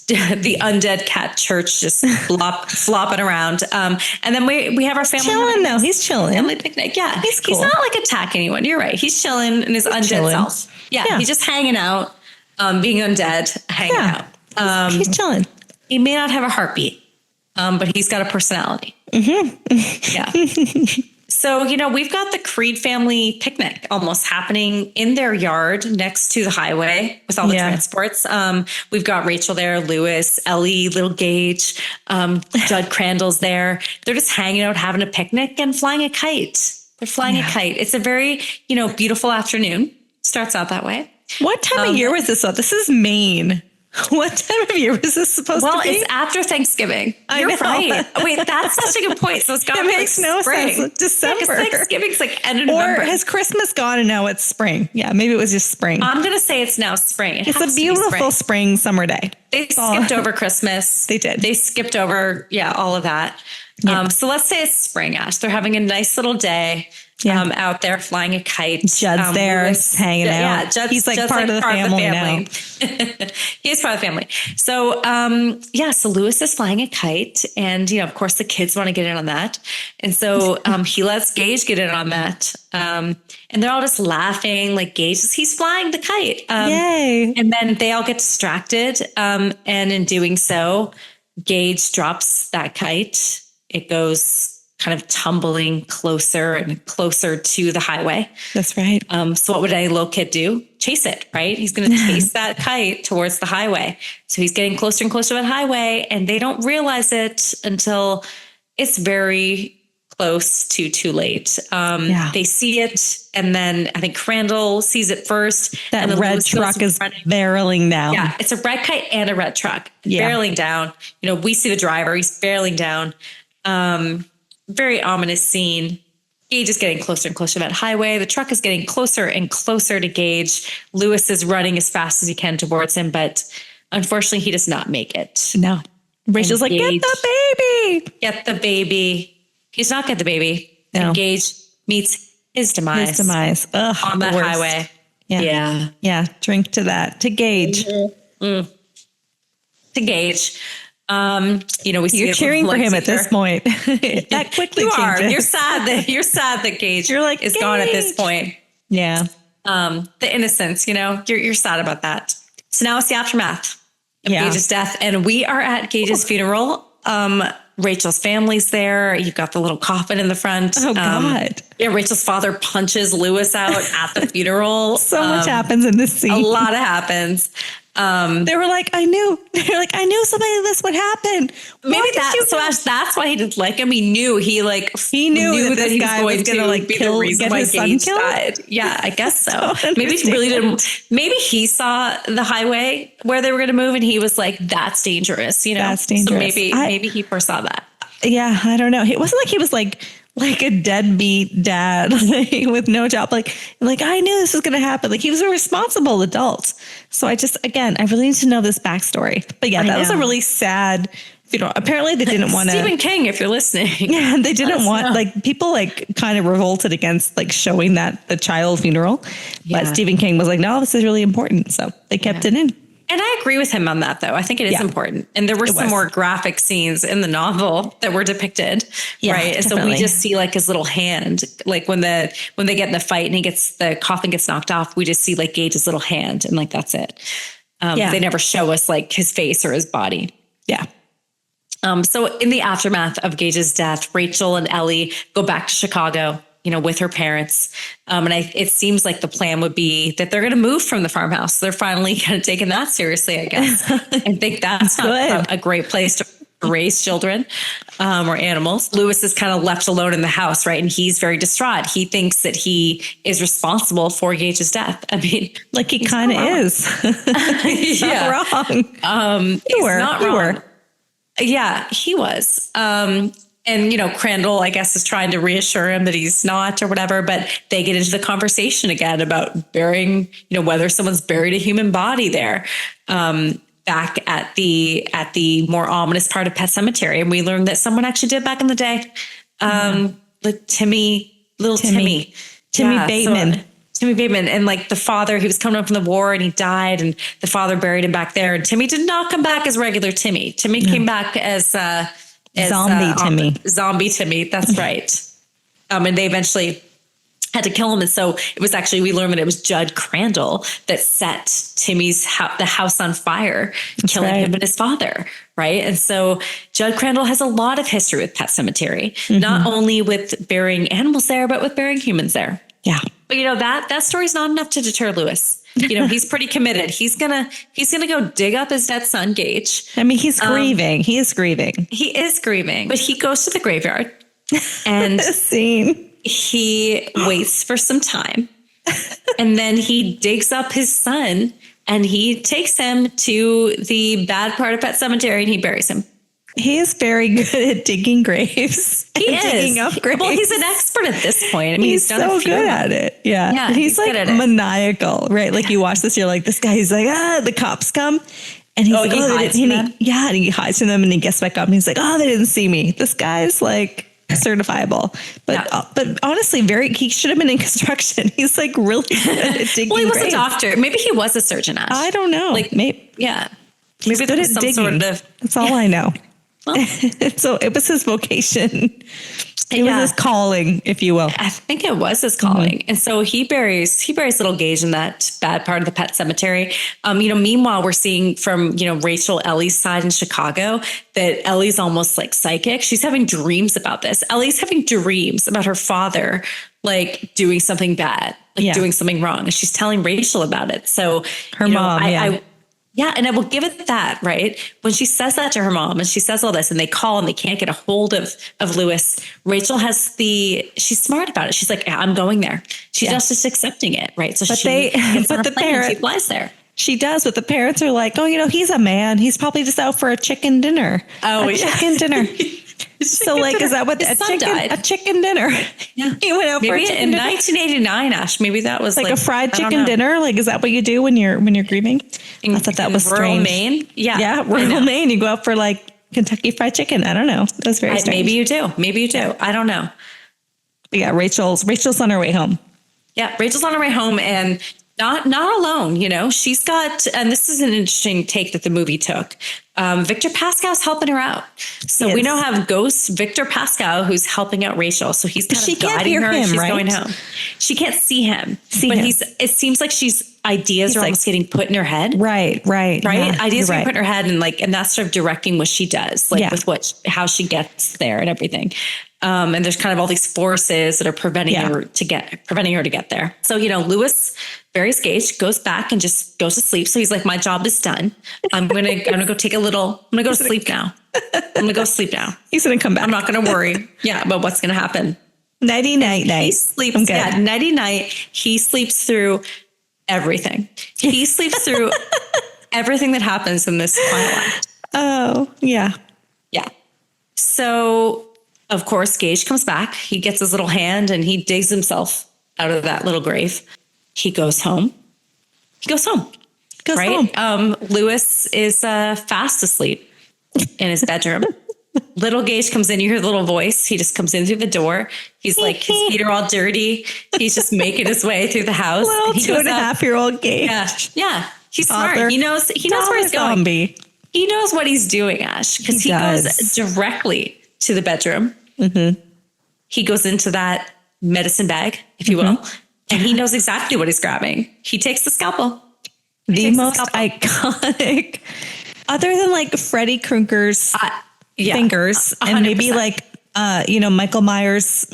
the undead cat church just flopping around. And then we have our family. Chilling, though. He's chilling. Family picnic. Yeah. He's cool. He's not like attacking anyone. You're right. He's chilling in his undead self. Yeah. He's just hanging out, being undead, hanging out. He's chilling. He may not have a heartbeat. But he's got a personality. Yeah. So, we've got the Creed family picnic almost happening in their yard next to the highway with all the transports. We've got Rachel there, Lewis, Ellie, little Gage, Judd Crandall's there. They're just hanging out, having a picnic and flying a kite. They're flying a kite. It's a very, beautiful afternoon. Starts out that way. What time of year was this? This is Maine. What time of year was this supposed to be? Well, it's after Thanksgiving. You're right. Wait, that's such a good point. So it's got makes no sense. December. Yeah, Thanksgiving's like end of November. Or has Christmas gone and now it's spring? Yeah, maybe it was just spring. I'm going to say it's now spring. It's a beautiful spring summer day. They skipped over Christmas. They did. They skipped over, all of that. Yeah. So let's say it's spring, Ash. They're having a nice little day. Out there flying a kite. Judd's there, hanging out. Yeah, he's like part of the family now. He's part of the family. So, so Lewis is flying a kite, and of course, the kids want to get in on that, and so he lets Gage get in on that, and they're all just laughing, like he's flying the kite. Yay! And then they all get distracted, and in doing so, Gage drops that kite. It goes kind of tumbling closer and closer to the highway. That's right. So what would any little kid do? Chase it, right? He's going to chase that kite towards the highway. So he's getting closer and closer to that highway, and they don't realize it until it's very close to too late. They see it, and then I think Crandall sees it first. That red truck is barreling down. Yeah, it's a red kite and a red truck barreling down. We see the driver. He's barreling down. Very ominous scene. Gage is getting closer and closer to that highway. The truck is getting closer and closer to Gage. Lewis is running as fast as he can towards him, but unfortunately, he does not make it. No. Rachel's like, Gage, get the baby. Get the baby. He's not get the baby. No. And Gage meets his demise. Ugh, on that highway. Yeah. Drink to that. To Gage. To Gage. We see you're cheering for him at this point. That quickly changes. You're sad that Gage is gone at this point. Yeah. The innocence, you're sad about that. So now it's the aftermath of Gage's death, and we are at Gage's funeral. Rachel's family's there. You've got the little coffin in the front. Oh God. Rachel's father punches Lewis out at the funeral. So much happens in this scene. A lot happens. They were like, I knew something like this would happen. Maybe that's why he didn't like him. He knew that he was going to be the reason why Gage died. Yeah, I guess so. Maybe he really didn't. Maybe he saw the highway where they were going to move, and he was like, "That's dangerous." That's dangerous. So maybe he foresaw that. Yeah, I don't know. It wasn't like he was like a deadbeat dad with no job. Like I knew this was going to happen. Like he was a responsible adult. So I really need to know this backstory. But yeah, that was a really sad, apparently they didn't want to. Stephen King, if you're listening. Yeah, they didn't want, people kind of revolted against showing the child funeral. Yeah. But Stephen King was like, no, this is really important. So they kept it in. And I agree with him on that, though. I think it is important. And there were some more graphic scenes in the novel that were depicted, right? Definitely. So we just see his little hand, when they get in the fight and the coffin gets knocked off, we just see Gage's little hand, and that's it. They never show us his face or his body. Yeah. So in the aftermath of Gage's death, Rachel and Ellie go back to Chicago, with her parents. It seems like the plan would be that they're going to move from the farmhouse. They're finally kind of taking that seriously, I guess. I think that's a great place raise children or animals. Louis is kind of left alone in the house, right? And he's very distraught. He thinks that he is responsible for Gage's death. I mean, like he kind of is. He's not wrong. You were. Yeah, he was. And, Crandall, I guess, is trying to reassure him that he's not or whatever, but they get into the conversation again about burying, whether someone's buried a human body there, back at the more ominous part of Pet Sematary. And we learned that someone actually did back in the day. Like Timmy Bateman. Timmy Bateman. And like the father, he was coming up from the war and he died and the father buried him back there. And Timmy did not come back as regular Timmy. Timmy came back as Zombie Timmy. That's right. And they eventually had to kill him. And so it was actually, we learned that it was Judd Crandall that set the house on fire, killing him and his father. Right. And so Judd Crandall has a lot of history with Pet Sematary, not only with burying animals there, but with burying humans there. Yeah. But that story's not enough to deter Louis. He's pretty committed. He's gonna go dig up his dead son, Gage. I mean, he's grieving. He is grieving. But he goes to the graveyard and he waits for some time. And then he digs up his son and he takes him to the bad part of Pet Sematary and he buries him. He is very good at digging graves. Digging up graves. Well, he's an expert at this point. I mean, he's done so good at it. Yeah. He's like maniacal, right? Like you watch this, you're like, this guy, he's like, the cops come. And he's like, and he hides from them and he gets back up and he's like, they didn't see me. This guy's like certifiable. But honestly, he should have been in construction. He's like really good at digging Well, he was graves. a doctor. Maybe he was a surgeon, Ash. I don't know. Maybe there was some sort of... That's all I know. Well, so it was his vocation. It was his calling, if you will. I think it was his calling. And so he buries little Gage in that bad part of the Pet Sematary. Meanwhile, we're seeing from, Rachel Ellie's side in Chicago that Ellie's almost like psychic. She's having dreams about this. Ellie's having dreams about her father, like doing something bad, doing something wrong. And she's telling Rachel about it. So her mom, and I will give it that, right? When she says that to her mom and she says all this and they call and they can't get a hold of Louis, Rachel she's smart about it. She's like, I'm going there. She's just accepting it, right? So the parents flies there. She does, but the parents are like, he's a man. He's probably just out for a chicken dinner. Chicken dinner. So like, is that what a chicken dinner? Yeah. He went out maybe for a chicken in dinner. 1989, Ash. Maybe that was like a fried chicken dinner. Like, is that what you do when you're grieving? I thought that was rural strange. Maine. Yeah. Rural Maine. You go out for like Kentucky Fried Chicken. I don't know. That's very strange. Maybe you do. I don't know. But yeah. Rachel's on her way home. Yeah. Rachel's on her way home and not alone. She's got, and this is an interesting take that the movie took. Victor Pascow's helping her out. So we now have ghost Victor Pascow who's helping out Rachel. So he's kind of guiding her as she's going home. She can't see him. It seems like ideas are almost getting put in her head. Right. Yeah, ideas are put in her head and that's sort of directing what she does, with how she gets there and everything. And there's kind of all these forces that are preventing her to get there. So, Louis buries Gage, goes back and just goes to sleep. So he's like, my job is done. I'm going to go go to sleep now. I'm going to go sleep now. He's going to come back. I'm not going to worry about what's going to happen. Nighty night. He sleeps. Yeah, nighty night. He sleeps through everything. He sleeps through everything that happens in this final act. Oh, yeah. Yeah. So, of course, Gage comes back. He gets his little hand and he digs himself out of that little grave. He goes home. Louis is fast asleep in his bedroom. Little Gage comes in. You hear the little voice. He just comes in through the door. He's like, his feet are all dirty. He's just making his way through the house. Little 2.5-year-old Gage. Yeah. He's smart. He knows where he's going. Zombie. He knows what he's doing, Ash, because he goes directly to the bedroom. Mm-hmm. He goes into that medicine bag, if you will, and he knows exactly what he's grabbing. He takes the scalpel. The most iconic, other than like Freddy Krueger's fingers and maybe like Michael Myers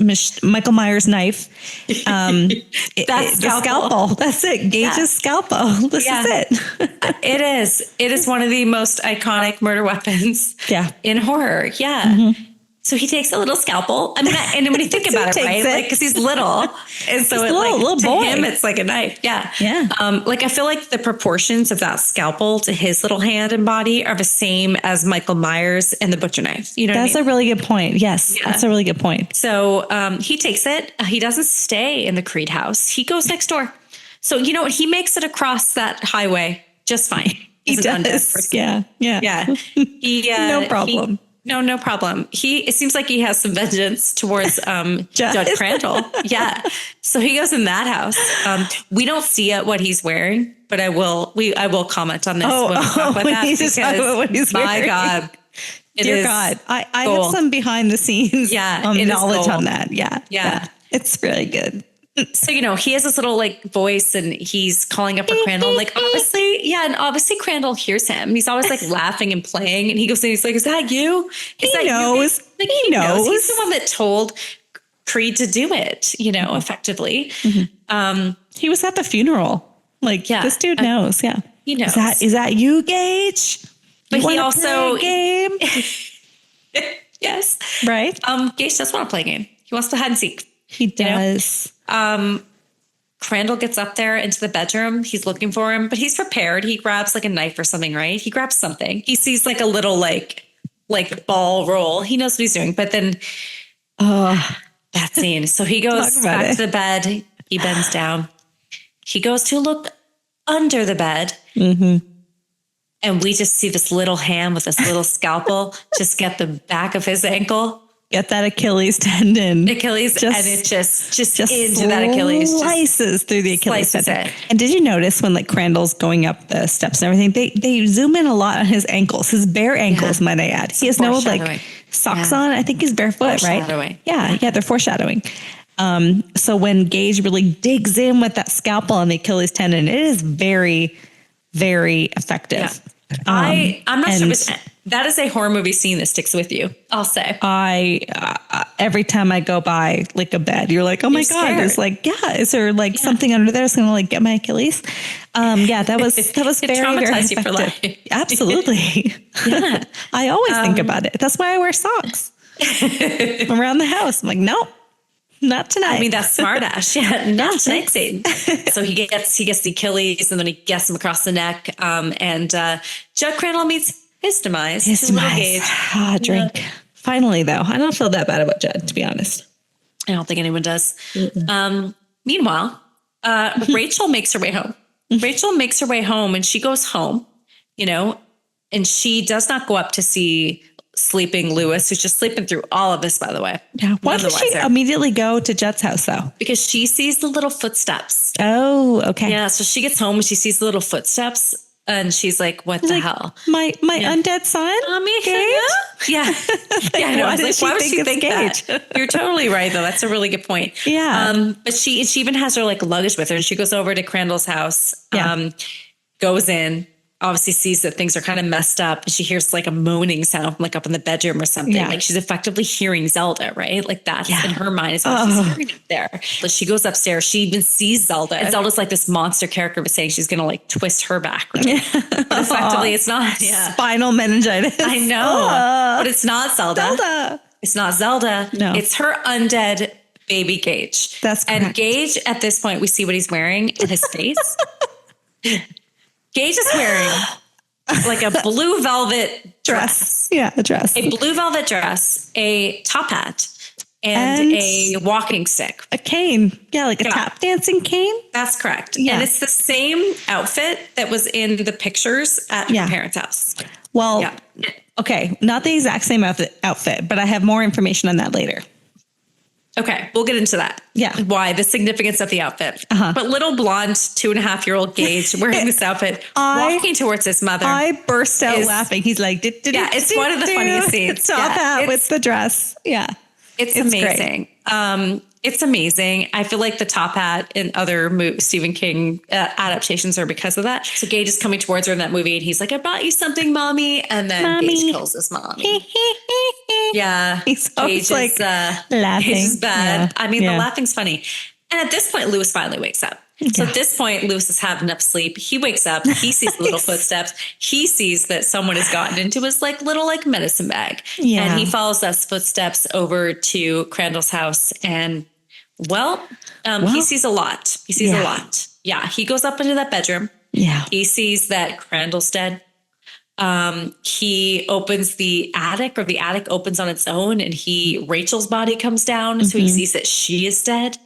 knife. The scalpel. That's it. Gage's scalpel. This is it. It is one of the most iconic murder weapons in horror. Yeah. Mm-hmm. So he takes a little scalpel. I mean, and when you think about it, right? Like, because he's little. And so it's little boy. Him, it's like a knife. Yeah. Yeah. I feel like the proportions of that scalpel to his little hand and body are the same as Michael Myers and the butcher knife. You know That's a really good point. Yes. Yeah. That's a really good point. So he takes it. He doesn't stay in the Creed house. He goes next door. So, you know what? He makes it across that highway just fine. He does. Yeah. Yeah. Yeah. No problem. No problem. It seems like he has some vengeance towards Judge Crandall. Yeah. So he goes in that house. We don't see what he's wearing, but I will comment on this when we talk about that. Because what he's wearing. My God. Dear God. I have some behind the scenes knowledge on that. Yeah. It's really good. So, he has this little voice and he's calling up for Crandall. Obviously Crandall hears him. He's always laughing and playing. And he goes in, he's like, is that you? He knows. He knows. He's the one that told Creed to do it, effectively. Mm-hmm. He was at the funeral. This dude knows. Yeah. He knows. Is that you, Gage? But he also game. Yes. Right. Gage does want to play a game. He wants to hide and seek. He does. Crandall gets up there into the bedroom. He's looking for him, but he's prepared. He grabs a knife or something, right? He grabs something. He sees a little ball roll. He knows what he's doing, but then, that scene. So he goes back to the bed. He bends down. He goes to look under the bed. Mm-hmm. And we just see this little hand with this little scalpel just get the back of his ankle. Get that Achilles tendon. And it just into that Achilles. Slices through the Achilles tendon. And did you notice when Crandall's going up the steps and everything, they zoom in a lot on his ankles, his bare ankles, might I add. He has no socks on. I think he's barefoot, right? Yeah, they're foreshadowing. So when Gage really digs in with that scalpel on the Achilles tendon, it is very, very effective. Yeah. I'm not sure if that is a horror movie scene that sticks with you, I'll say. Every time I go by a bed, you're like, oh my God, there's is there something under there that's going to get my Achilles? That was very, very effective. For life. Absolutely. Yeah. I always think about it. That's why I wear socks around the house. I'm like, nope. Not tonight. I mean, that's smart ass. Yeah, not tonight, Satan. So he gets the Achilles and then he gets him across the neck. And Judd Crandall meets his demise. His little Gage. Drink. Finally, though, I don't feel that bad about Judd, to be honest. I don't think anyone does. Meanwhile, Rachel makes her way home. Rachel makes her way home and she goes home, and she does not go up to see sleeping Lewis, who's just sleeping through all of this, by the way. Yeah. Why did she immediately go to Judd's house, though? Because she sees the little footsteps. Oh, okay. Yeah. So she gets home and she sees the little footsteps and she's like, what the hell? My undead son? Gage? Yeah. Why would she think that? You're totally right, though. That's a really good point. Yeah. But she even has her luggage with her and she goes over to Crandall's house, goes in, obviously sees that things are kind of messed up. And she hears a moaning sound from up in the bedroom or something. Yeah. She's effectively hearing Zelda, right? That's in her mind is what she's hearing up there. But she goes upstairs. She even sees Zelda. And Zelda's this monster character was saying she's going to twist her back. Right? But effectively it's not. Yeah. Spinal meningitis. I know. But it's not Zelda. It's not Zelda. No. It's her undead baby Gage. That's correct. And Gage, at this point, we see what he's wearing in his face. Gage is wearing a blue velvet dress. Yeah, a dress. A blue velvet dress, a top hat, and a walking stick. A cane. Yeah, a tap dancing cane. That's correct. Yeah. And it's the same outfit that was in the pictures at her parents' house. Well, okay, not the exact same outfit, but I have more information on that later. Okay, we'll get into that. Yeah. Why, the significance of the outfit. But little blonde 2.5-year-old Gage wearing this outfit, walking towards his mother. I burst out laughing. He's like, it's one of the funniest scenes. Top hat with the dress. Yeah. It's amazing. It's amazing. I feel like the top hat in other Stephen King adaptations are because of that. So Gage is coming towards her in that movie and he's like, I brought you something, mommy. And then Gage kills his mommy. Yeah. He's always Gage is, laughing. Gage is bad. Yeah. I mean, the laughing's funny. And at this point, Lewis finally wakes up. So at this point, Lewis has had enough sleep. He wakes up. He sees the little footsteps. He sees that someone has gotten into his little medicine bag. Yeah. And he follows those footsteps over to Crandall's house. And he sees a lot. He sees a lot. Yeah. He goes up into that bedroom. Yeah. He sees that Crandall's dead. He opens the attic, or the attic opens on its own, and Rachel's body comes down. So he sees that she is dead.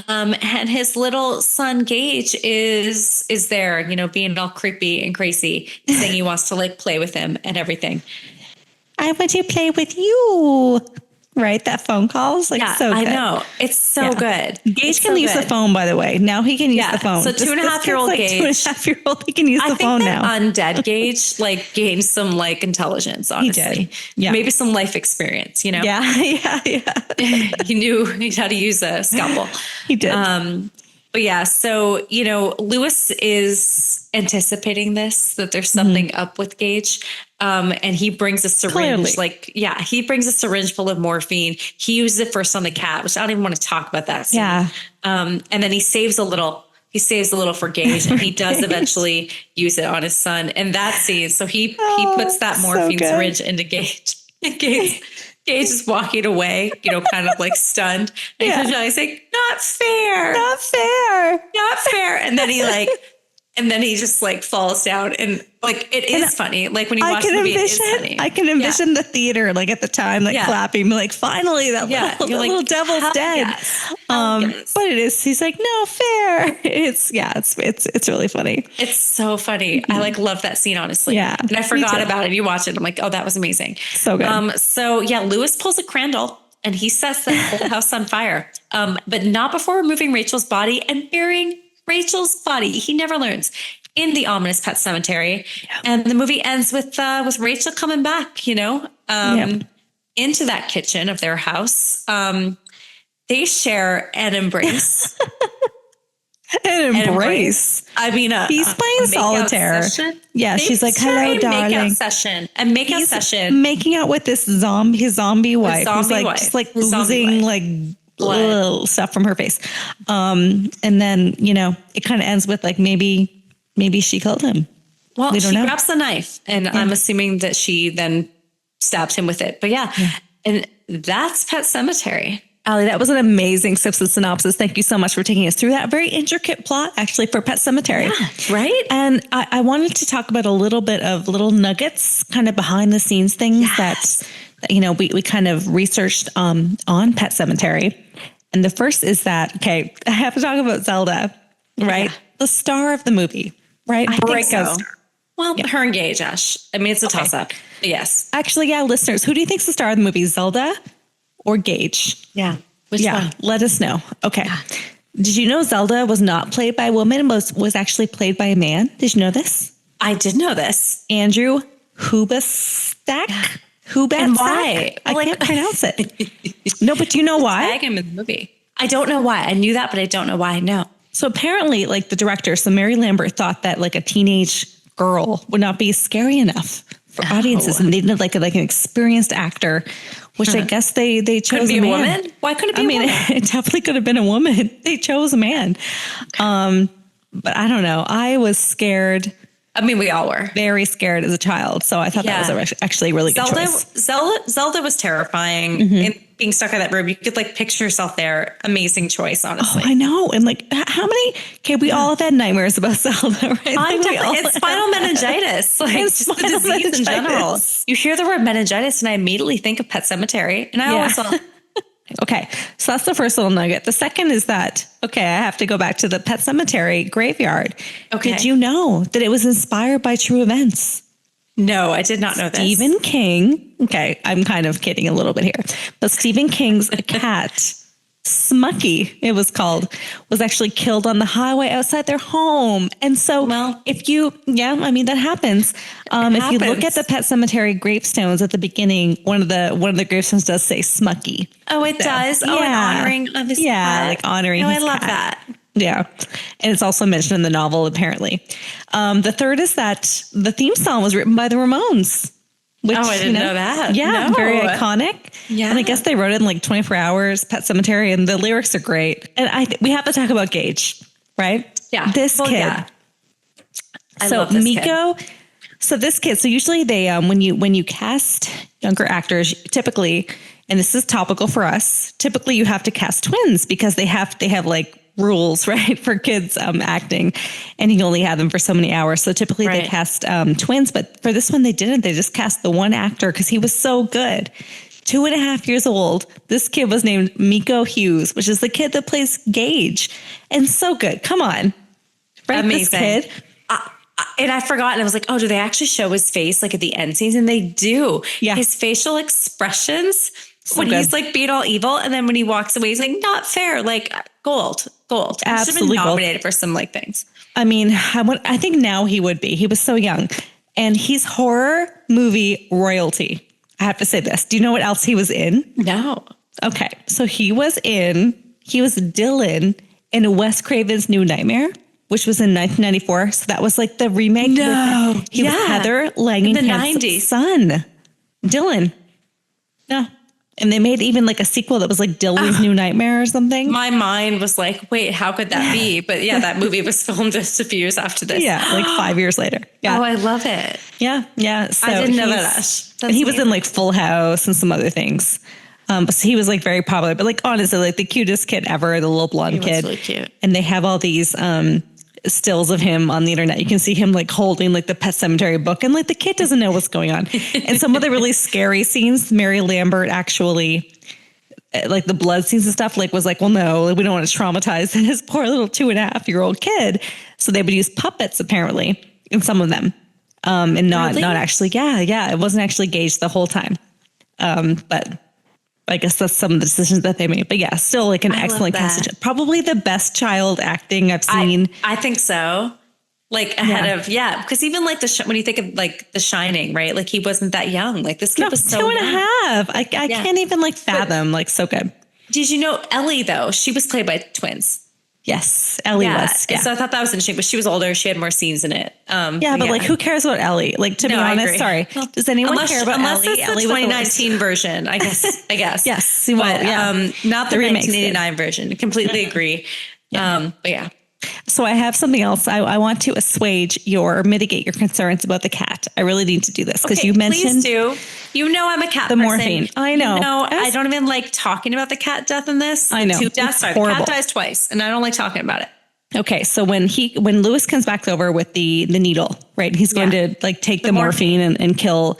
And his little son Gage is there, being all creepy and crazy, saying he wants to play with him and everything. I want to play with you. Right? That phone call is so good. I know. It's so good. Gage can use the phone, by the way. Now he can use the phone. So 2.5-year-old Gage. 2.5-year-old, he can use the phone now. Undead Gage gained some intelligence, honestly. He did. Yeah. Maybe some life experience, Yeah. He knew how to use a scalpel. He did. But yeah, so, Lewis is anticipating that there's something up with Gage. And he brings a syringe, he brings a syringe full of morphine. He uses it first on the cat, which I don't even want to talk about that scene. Yeah. And then he saves a little for Gage, and he does eventually use it on his son. And that scene, so he puts that morphine syringe into Gage. And Gage is walking away, kind of stunned. And he's like, not fair. And then he just falls down, and it is funny. When you watch the movie, it is funny. I can envision the theater at the time clapping, finally that little devil's dead. Yes. But it is. He's like, no fair. It's really funny. It's so funny. I love that scene, honestly. Yeah, and I forgot about it. You watch it. I'm like, oh, that was amazing. So good. So Lewis pulls a Crandall, and he sets the whole house on fire. But not before removing Rachel's body and burying Rachel's body. He never learns, in the ominous pet cemetery. Yeah. And the movie ends with Rachel coming back, into that kitchen of their house. They share an embrace. An embrace. I mean, he's playing solitaire. Yeah, she's like, hello, darling. Makeout session. Making out with his zombie wife. Who's just oozing blood stuff from her face. And then, it kind of ends with maybe she killed him. Well, she grabs the knife, and I'm assuming that she then stabs him with it. But and that's Pet Sematary. Allie, that was an amazing Simpsons synopsis. Thank you so much for taking us through that very intricate plot, actually, for Pet Sematary. Yeah, right? And I wanted to talk about a little bit of little nuggets, kind of behind the scenes things that we kind of researched on Pet Sematary. And the first is that, I have to talk about Zelda, right? Yeah. The star of the movie, right? I think so. Well, her and Gage, Ash. I mean, it's a toss-up. Yes. Actually, listeners, who do you think's the star of the movie, Zelda or Gage? Yeah. Which one? Let us know. Okay. Yeah. Did you know Zelda was not played by a woman, was actually played by a man? Did you know this? I did know this. Andrew Hubastak. And why? I can't pronounce it. No, but do you know why? Tag him in the movie. I don't know why. I knew that, but I don't know why. No. So apparently, the director, Mary Lambert, thought that a teenage girl would not be scary enough for audiences, and they needed an experienced actor, which I guess they chose. Couldn't be a woman. Why couldn't it be a woman? It definitely could have been a woman. They chose a man. But I don't know. I was scared. I mean, we all were very scared as a child. So I thought that was actually a really good choice. Zelda was terrifying. In being stuck in that room. You could picture yourself there. Amazing choice, honestly. Oh, I know. And how many, we all have had nightmares about Zelda, right? It's spinal meningitis. Just the disease in general. You hear the word meningitis and I immediately think of Pet Sematary. And I always thought, okay, so that's the first little nugget. The second is that, I have to go back to the Pet Sematary graveyard. Okay. Did you know that it was inspired by true events? No, I did not know this. Stephen King. Okay, I'm kind of kidding a little bit here. But Stephen King's cat Smucky, it was called, was actually killed on the highway outside their home. And so if you, that happens. If you look at the Pet Sematary gravestones at the beginning, one of the gravestones does say Smucky. Oh, it does? Oh, and honoring of his cat. Like honoring his I love cat. that. Yeah. And it's also mentioned in the novel, apparently. The third is that the theme song was written by the Ramones. Which, I didn't know that. Yeah, No. very iconic. Yeah. And I guess they wrote it in like 24 hours, Pet Sematary, and the lyrics are great. And we have to talk about Gage, right? Yeah. This kid. Yeah. I love this Miko. Kid. So this kid, so usually they, when you cast younger actors, typically, and this is topical for us, typically you have to cast twins because they have like rules, right, for kids acting, and you can only have them for so many hours. So typically they cast twins, but for this one they didn't. They just cast the one actor because he was so good. 2.5 years old. This kid was named Miko Hughes, which is the kid that plays Gage, and so good. Come on, right? Amazing. This kid. And I forgot, and I was like, oh, do they actually show his face like at the end scenes? And they do. Yeah. His facial expressions when good. he's like being all evil, and then when he walks away, he's like, not fair. Like gold. Absolutely, he should have been nominated for some like things. I mean, I think now he would be. He was so young, and he's horror movie royalty. I have to say this. Do you know what else he was in? No. Okay, so he was Dylan in Wes Craven's New Nightmare, which was in 1994. So that was like the remake. No. He was Heather Langenkamp's son, Dylan. Yeah. And they made even like a sequel that was like Dylan's New Nightmare or something. My mind was like, wait, how could that be? But yeah, that movie was filmed just a few years after this. Yeah, like 5 years later. Yeah. Oh, I love it. Yeah. So I didn't know that, Ash. And he was in like Full House and some other things. But he was like very popular, but like honestly, like the cutest kid ever, the little blonde kid. Really cute. And they have all these stills of him on the internet. You can see him like holding like the Pet Sematary book, and like the kid doesn't know what's going on. And some of the really scary scenes, Mary Lambert actually, like the blood scenes and stuff, like was like, well, no, we don't want to traumatize this poor little 2.5-year-old kid. So they would use puppets apparently in some of them, and not actually. Yeah. It wasn't actually Gage the whole time, but. I guess that's some of the decisions that they made. But yeah, still like an excellent cast. Probably the best child acting I've seen. I think so. Like ahead of, because even like when you think of like The Shining, right? Like he wasn't that young. Like this kid was so 2.5. young. I can't even like fathom, like so good. Did you know Ellie though? She was played by twins. Yes, Ellie was. Yeah. So I thought that was interesting, but she was older. She had more scenes in it. But like, who cares about Ellie? Like, to be honest, sorry. Well, does anyone care about unless Ellie? It's the 2019 version, I guess. Yes. But not the 1989 version. I completely agree. But yeah. So I have something else. I want to mitigate your concerns about the cat. I really need to do this because you mentioned. Please do. You know I'm a cat the person. Morphine. I know. I don't even like talking about the cat death in this. I know. Two deaths. Sorry, the cat dies twice, and I don't like talking about it. Okay, so when Lewis comes back over with the needle, right? He's going to like take the morphine and kill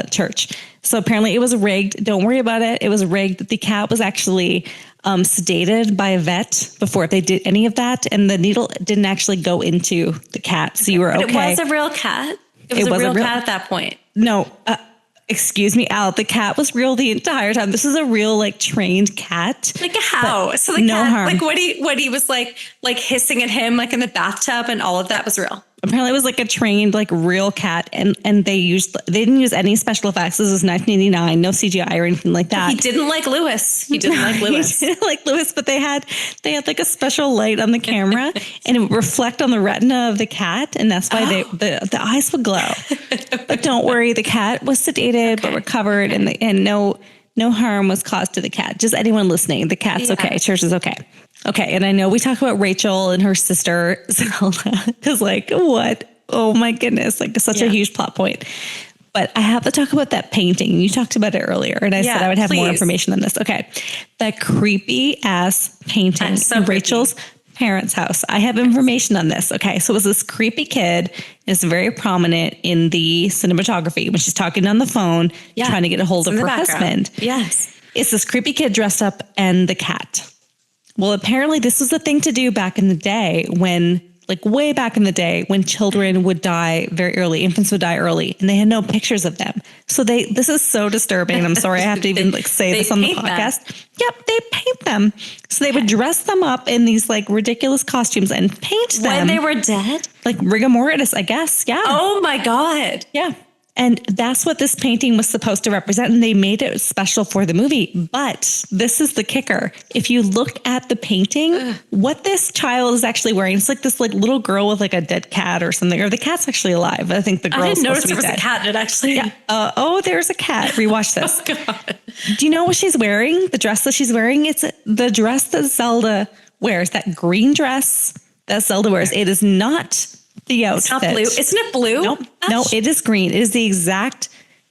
Church. So apparently it was rigged. Don't worry about it. It was rigged. The cat was actually sedated by a vet before they did any of that, and the needle didn't actually go into the cat. So you were okay. But it was a real cat. It was a real cat at that point. No. Excuse me, Al, the cat was real the entire time. This is a real, like, trained cat. Like how? So the cat, harm. Like what he was like hissing at him, like in the bathtub, and all of that was real. Apparently it was like a trained, like real cat. And they didn't use any special effects. This was 1989, no CGI or anything like that. He didn't like Lewis. He didn't like Lewis, but they had like a special light on the camera and it would reflect on the retina of the cat. And that's why the eyes would glow. But don't worry, the cat was sedated, but recovered and no harm was caused to the cat. Just anyone listening, the cat's okay. Church is okay. Okay. And I know we talk about Rachel and her sister, Zelda, because like, what? Oh my goodness. Like such a huge plot point. But I have to talk about that painting. You talked about it earlier and I said I would have more information on this. Okay. That creepy ass painting in Rachel's parents' house. I have information on this. Okay. So it was this creepy kid. It's very prominent in the cinematography when she's talking on the phone, trying to get a hold of her husband. Yes. It's this creepy kid dressed up and the cat. Well, apparently this was the thing to do back in the day when like way back in the day when children would die very early, infants would die early, and they had no pictures of them. So this is so disturbing. I'm sorry I have to even like say this on the podcast. Them. Yep, they paint them. So they would dress them up in these like ridiculous costumes and paint them. When they were dead? Like rigor mortis, I guess. Yeah. Oh my God. Yeah. And that's what this painting was supposed to represent. And they made it special for the movie. But this is the kicker. If you look at the painting, what this child is actually wearing, it's like this like little girl with like a dead cat or something. Or the cat's actually alive. I think the girl's I didn't supposed notice to be there was dead. a cat in it actually. Yeah. There's a cat. Rewatch this. Oh God. Do you know what she's wearing? The dress that she's wearing? It's the dress that Zelda wears. That green dress that Zelda wears. It is not the outfit. It's not blue. Isn't it blue? Nope. No, it is green. It is the exact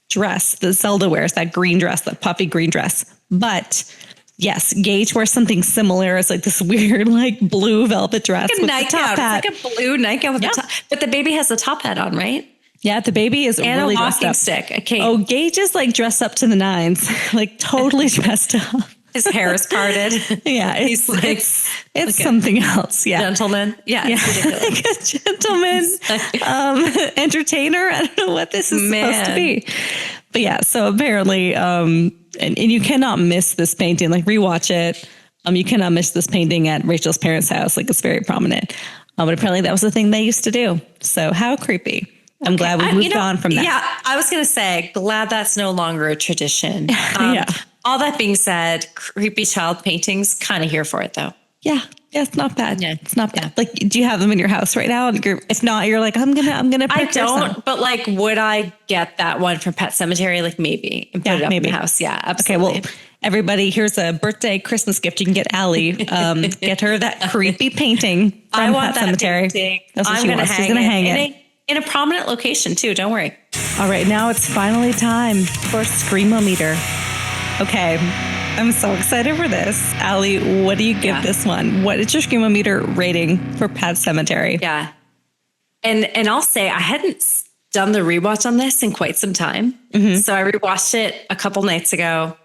dress that Zelda wears, that green dress, that puffy green dress. But yes, Gage wears something similar. It's like this weird, like blue velvet dress like with the top hat. It's like a blue nightgown with the top. But the baby has the top hat on, right? Yeah, the baby is and really a dressed walking up. Stick. Okay. Oh, Gage is like dressed up to the nines, like totally dressed up. His hair is parted. Yeah, He's like it's something else. Yeah, gentleman. Yeah, it's ridiculous. Like a gentleman entertainer. I don't know what this is supposed to be, but yeah. So apparently, and you cannot miss this painting. Like rewatch it. You cannot miss this painting at Rachel's parents' house. Like it's very prominent. But apparently that was the thing they used to do. So how creepy. I'm glad we moved on from that. Yeah, I was going to say, glad that's no longer a tradition. Yeah. All that being said, creepy child paintings, kind of here for it though. Yeah. Yeah, it's not bad. Yeah, it's not bad. Like, do you have them in your house right now? If not, you're like, I'm gonna. I don't. Some. But like, would I get that one from Pet Sematary? Like maybe and put it up in the house. Yeah, absolutely. Okay, well, everybody, here's a birthday Christmas gift. You can get Allie. Get her that creepy painting from I want Pet that Sematary. Painting. That's what she's gonna hang it in a prominent location too. Don't worry. All right, now it's finally time for Screamometer. Okay. I'm so excited for this. Allie, what do you give this one? What is your Screamometer rating for Pet Sematary? Yeah. And I'll say I hadn't done the rewatch on this in quite some time. Mm-hmm. So I rewatched it a couple nights ago.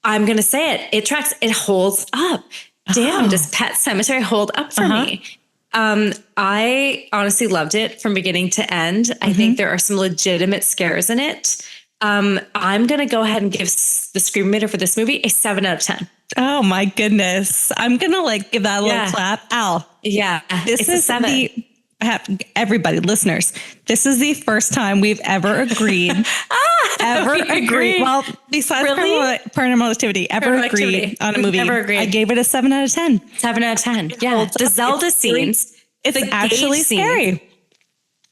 I'm going to say it. It tracks. It holds up. Damn, does Pet Sematary hold up for me? I honestly loved it from beginning to end. Mm-hmm. I think there are some legitimate scares in it. I'm going to go ahead and give the Screamometer for this movie a 7 out of 10. Oh my goodness. I'm going to give that a little clap. Al. Yeah. This is 7. Everybody, listeners, this is the first time we've ever agreed. Agreed. Well, besides Paranormal Activity, agreed on a movie. Never agreed. I gave it a 7 out of 10. 7 out of 10. Yeah. The Zelda scenes. It's actually scary.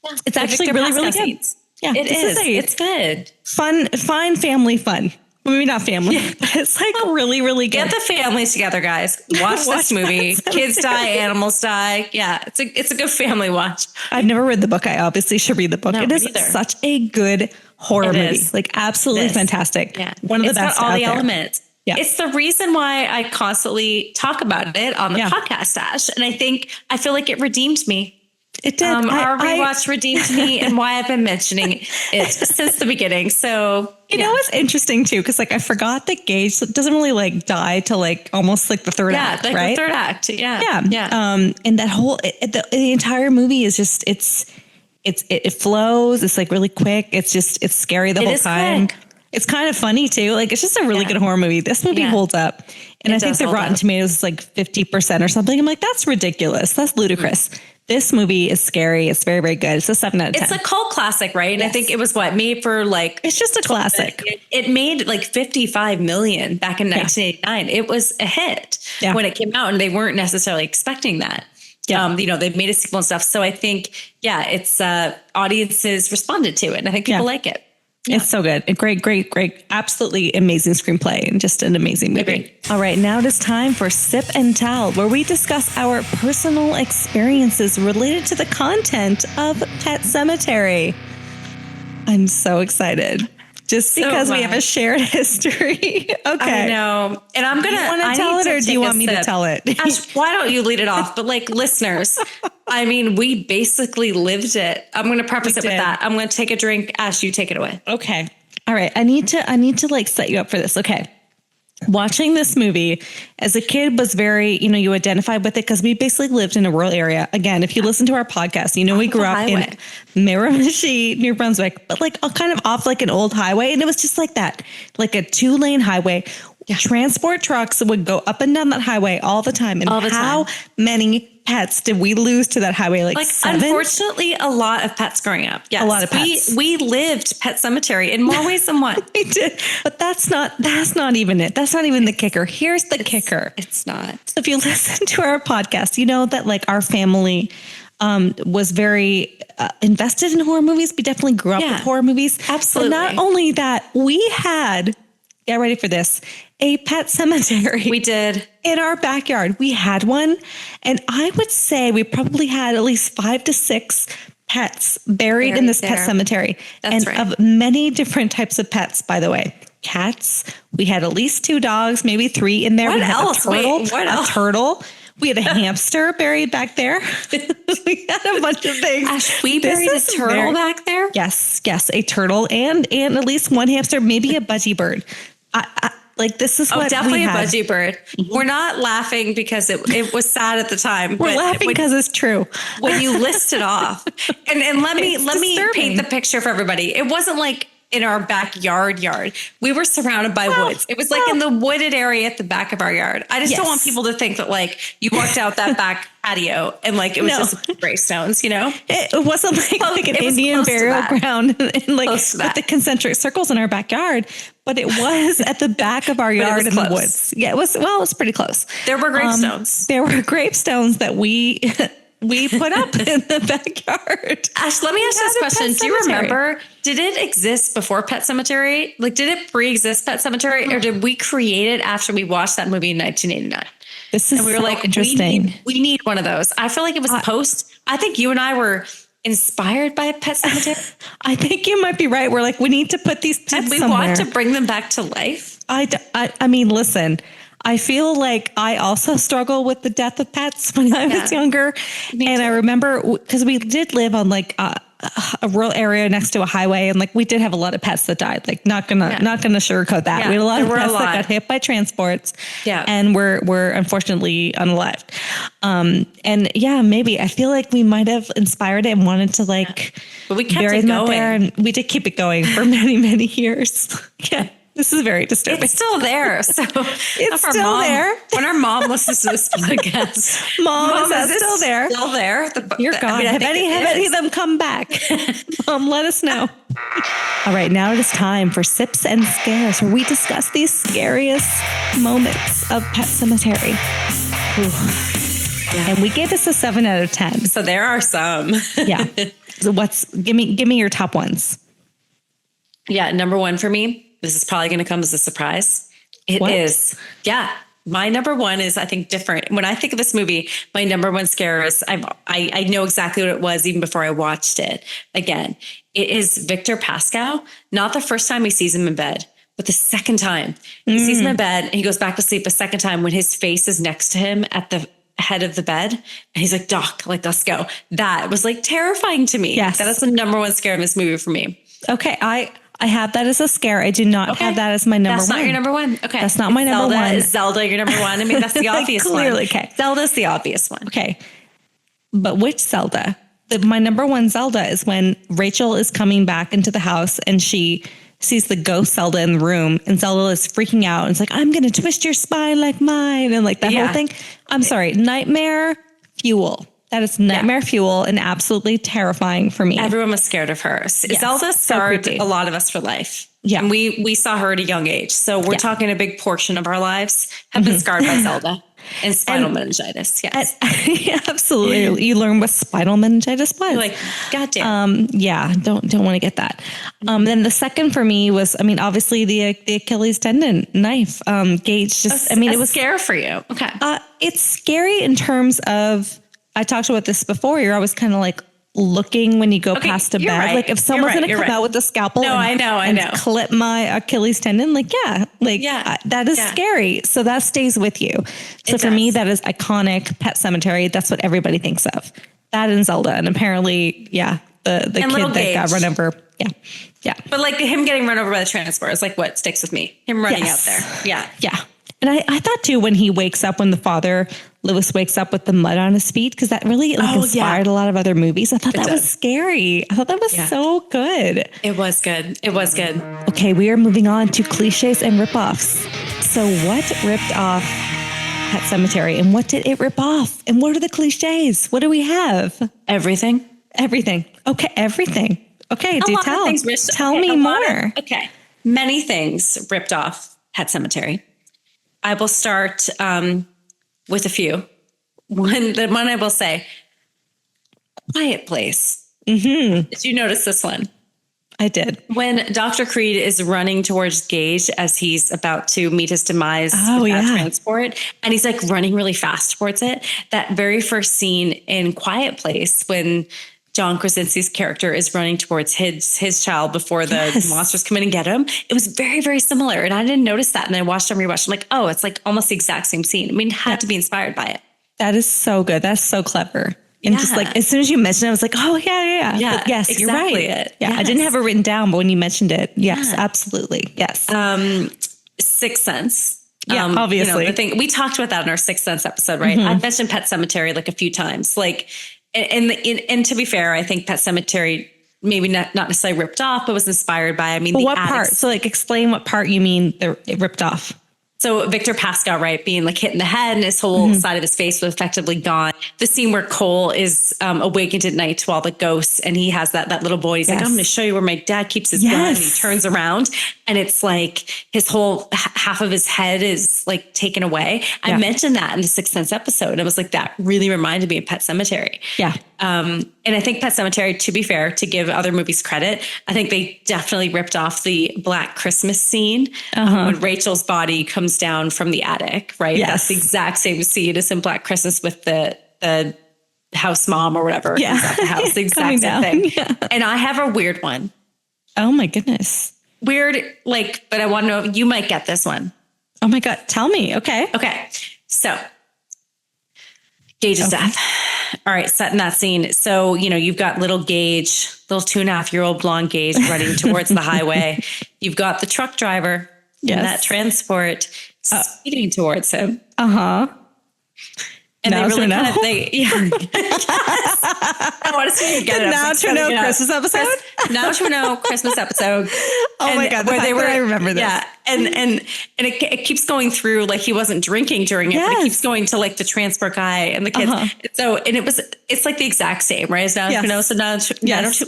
Yeah. It's actually really, really good. Scenes. Yeah, it is. It's good. Fine family fun. Maybe not family, but it's really, really good. Get the families together, guys. Watch this movie. Kids die, animals die. Yeah, it's a good family watch. I've never read the book. I obviously should read the book. It is such a good horror movie. Absolutely fantastic. Yeah. One of the best got all out the there. elements. Yeah. It's the reason why I constantly talk about it on the podcast, Ash. And I feel like it redeemed me. It did. Our rewatch redeemed me and why I've been mentioning it since the beginning. So, you know what's interesting too? Because I forgot that Gage doesn't really die till almost the third act, right? The third act. Yeah. Yeah. And that whole, the entire movie is just, it flows. It's really quick. It's scary the whole time. Quick. It's kind of funny too. It's just a really good horror movie. This movie holds up. And I think the Rotten Tomatoes is 50% or something. I'm that's ridiculous. That's ludicrous. Mm-hmm. This movie is scary. It's very, very good. It's a 7 out of 10. It's a cult classic, right? And I think it was made for it's just a classic. It made 55 million back in 1989. It was a hit when it came out and they weren't necessarily expecting that. Yeah. They made a sequel and stuff. So I think, it's audiences responded to it and I think people like it. Yeah. It's so good. A great, absolutely amazing screenplay and just an amazing movie. Agreed. All right, now it is time for Sip and Tell, where we discuss our personal experiences related to the content of Pet Sematary. I'm so excited. Just because we have a shared history. Okay. I know. And I'm going to... Do you want to tell it or do you want me to tell it? Ash, why don't you lead it off? But listeners, we basically lived it. I'm going to preface it with that. I'm going to take a drink. Ash, you take it away. Okay. All right. I need to set you up for this. Okay. watching this movie as a kid was very, you identified with it because we basically lived in a rural area. Again, if you listen to our podcast, we grew up in Miramichi, New Brunswick, but like kind of off like an old highway. And it was just like that, like a 2-lane highway. Yeah. Transport trucks would go up and down that highway all the time. And how many pets did we lose to that highway? Like 7? Unfortunately, a lot of pets growing up. Yes. A lot of pets. We lived Pet Cemetery in more ways than one. We did. But that's not even it. That's not even the kicker. Here's the kicker. It's not. So if you listen to our podcast, you know that like our family was very invested in horror movies. We definitely grew up with horror movies. Absolutely. But not only that, we had, get ready for this, a pet cemetery. We did. In our backyard. We had one. And I would say we probably had at least 5 to 6 pets buried in this pet cemetery. That's right. Of many different types of pets, by the way. Cats. We had at least 2 dogs, maybe 3 in there. What else? What else? A turtle. We had a hamster buried back there. We had a bunch of things. Ash, we buried a turtle back there? Yes, a turtle and at least one hamster, maybe a budgie bird. Like this is what definitely we a had. budgie bird. We're not laughing because it was sad at the time. We're laughing because it's true. When you list it off, and let me paint the picture for everybody. It wasn't like in our backyard yard. We were surrounded by woods. It was like in the wooded area at the back of our yard. I just don't want people to think that like you walked out that back patio and like it was just gravestones, It wasn't like an Indian burial ground and like with the concentric circles in our backyard, but it was at the back of our yard in the woods. Yeah, it was pretty close. There were gravestones. There were gravestones that we put up in the backyard. Ash, let me ask this question. Do you remember, did it exist before Pet Cemetery? Like, did it pre-exist Pet Cemetery or did we create it after we watched that movie in 1989? This is interesting. We need one of those. I feel like it was post. I think you and I were inspired by Pet Cemetery. I think you might be right. We're like, we need to put these pets somewhere. Did we want to bring them back to life? I mean, listen, I feel like I also struggle with the death of pets when I was younger. And I remember because we did live on like a rural area next to a highway. And like, we did have a lot of pets that died. Like not gonna sugarcoat that. Yeah, we had a lot of pets that got hit by transports and were unfortunately unalived. And maybe I feel like we might've inspired it and wanted to like, but we kept it going there and we did keep it going for many, many years. Yeah. This is very disturbing. It's still there. So it's still there. When our mom listens to this podcast, Mom, is that still there? Still there. Dear God, have any of them come back? Let us know. All right, now it is time for Sips and Scares, where we discuss these scariest moments of Pet Cemetery. Yeah. And we gave this a 7 out of 10. So there are some. Yeah. So give me your top ones. Yeah, number 1 for me. This is probably going to come as a surprise. It is. Yeah. My number 1 is, I think, different. When I think of this movie, my number 1 scare is, I know exactly what it was even before I watched it. Again, it is Victor Pascow. Not the first time he sees him in bed, but the second time. He sees him in bed and he goes back to sleep a second time when his face is next to him at the head of the bed. And he's like, Doc, like, let's go. That was like terrifying to me. Yes. That is the number 1 scare in this movie for me. Okay. I have that as a scare. I do not have that as my number 1. That's not your number 1. Okay. That's not my number 1. Is Zelda your number 1? I mean, that's the obvious Clearly, one. Okay. Zelda's the obvious one. Okay. But which Zelda? My number 1 Zelda is when Rachel is coming back into the house and she sees the ghost Zelda in the room and Zelda is freaking out. And it's like, I'm going to twist your spine like mine. And like that whole thing. I'm sorry. Nightmare fuel. That is nightmare fuel and absolutely terrifying for me. Everyone was scared of her. Yes, Zelda scarred a lot of us for life. Yeah. And we saw her at a young age. So we're talking a big portion of our lives have been scarred by Zelda and spinal meningitis. Yes. Absolutely. You learn what spinal meningitis was. You're like, goddamn. Don't want to get that. Then the second for me was, obviously the Achilles tendon knife. Gage it was scare for you. Okay. It's scary in terms of, I talked about this before. You're always kind of like looking when you go past a bed. Right. Like if someone's going to come out with a scalpel and clip my Achilles tendon, that is scary. So that stays with you. So for me, that is iconic. Pet Cemetery. That's what everybody thinks of. That and Zelda. And apparently, the kid that Gage got run over. Yeah. Yeah. But like him getting run over by the transport is like what sticks with me. Him running out there. Yeah. Yeah. And I thought too, when he wakes up, when the father, Lewis, wakes up with the mud on his feet, because that really inspired a lot of other movies. I thought that was scary. I thought that was so good. It was good. It was good. Okay, we are moving on to cliches and ripoffs. So what ripped off Pet Sematary, and what did it rip off? And what are the cliches? What do we have? Everything. Okay, everything. Okay, tell me more. Okay. Many things ripped off Pet Sematary. I will start with a few. The one I will say, Quiet Place. Mm-hmm. Did you notice this one? I did. When Dr. Creed is running towards Gage as he's about to meet his demise with that transport, and he's like running really fast towards it. That very first scene in Quiet Place when John Krasinski's character is running towards his child before the monsters come in and get him. It was very, very similar. And I didn't notice that. And I watched and rewatched. I'm like, oh, it's like almost the exact same scene. I mean, it had to be inspired by it. That is so good. That's so clever. And just like, as soon as you mentioned it, I was like, oh, yeah. But yes, exactly, you're right. Yeah, I didn't have it written down, but when you mentioned it, yes, absolutely. Yes. Sixth Sense. Yeah, obviously. The thing, we talked about that in our Sixth Sense episode, right? Mm-hmm. I've mentioned Pet Sematary like a few times. Like, and to be fair, I think Pet Sematary maybe not necessarily ripped off, but was inspired by, I mean, what part? So like explain what part you mean it ripped off. So Victor Pascal, right, being like hit in the head and his whole side of his face was effectively gone. The scene where Cole is awakened at night to all the ghosts and he has that little boy. He's like, I'm going to show you where my dad keeps his gun. And he turns around and it's like his whole half of his head is like taken away. I mentioned that in the Sixth Sense episode. I was like, that really reminded me of Pet Sematary. Yeah. And I think Pet Sematary, to be fair, to give other movies credit, I think they definitely ripped off the Black Christmas scene when Rachel's body comes down from the attic, right? Yes. That's the exact same scene as in Black Christmas with the house mom or whatever. Yeah. At the house, the exact same thing. Yeah. And I have a weird one. Oh my goodness. Weird, like, but I want to know if you might get this one. Oh my God. Tell me. Okay. So Gage's death. All right, set in that scene. So, you've got little Gage, little 2.5-year-old blonde Gage running towards the highway. You've got the truck driver in that transport speeding towards him. And now they really kind of, I want to see you get it. Now to know Christmas episode? Now to know Christmas episode. Oh my God, where they were, I remember this. Yeah, and it keeps going through, like he wasn't drinking during it, but it keeps going to like the transport guy and the kids. So, and it's like the exact same, right? As now to know. So now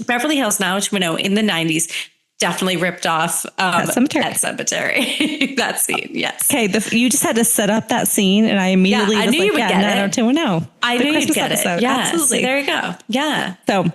Beverly Hills 90210 in the 90s. Definitely ripped off Pet Sematary. That scene, yes. Okay, you just had to set up that scene, and I immediately was like, 90210. I knew you'd get it. Yeah, absolutely. So there you go. Yeah. So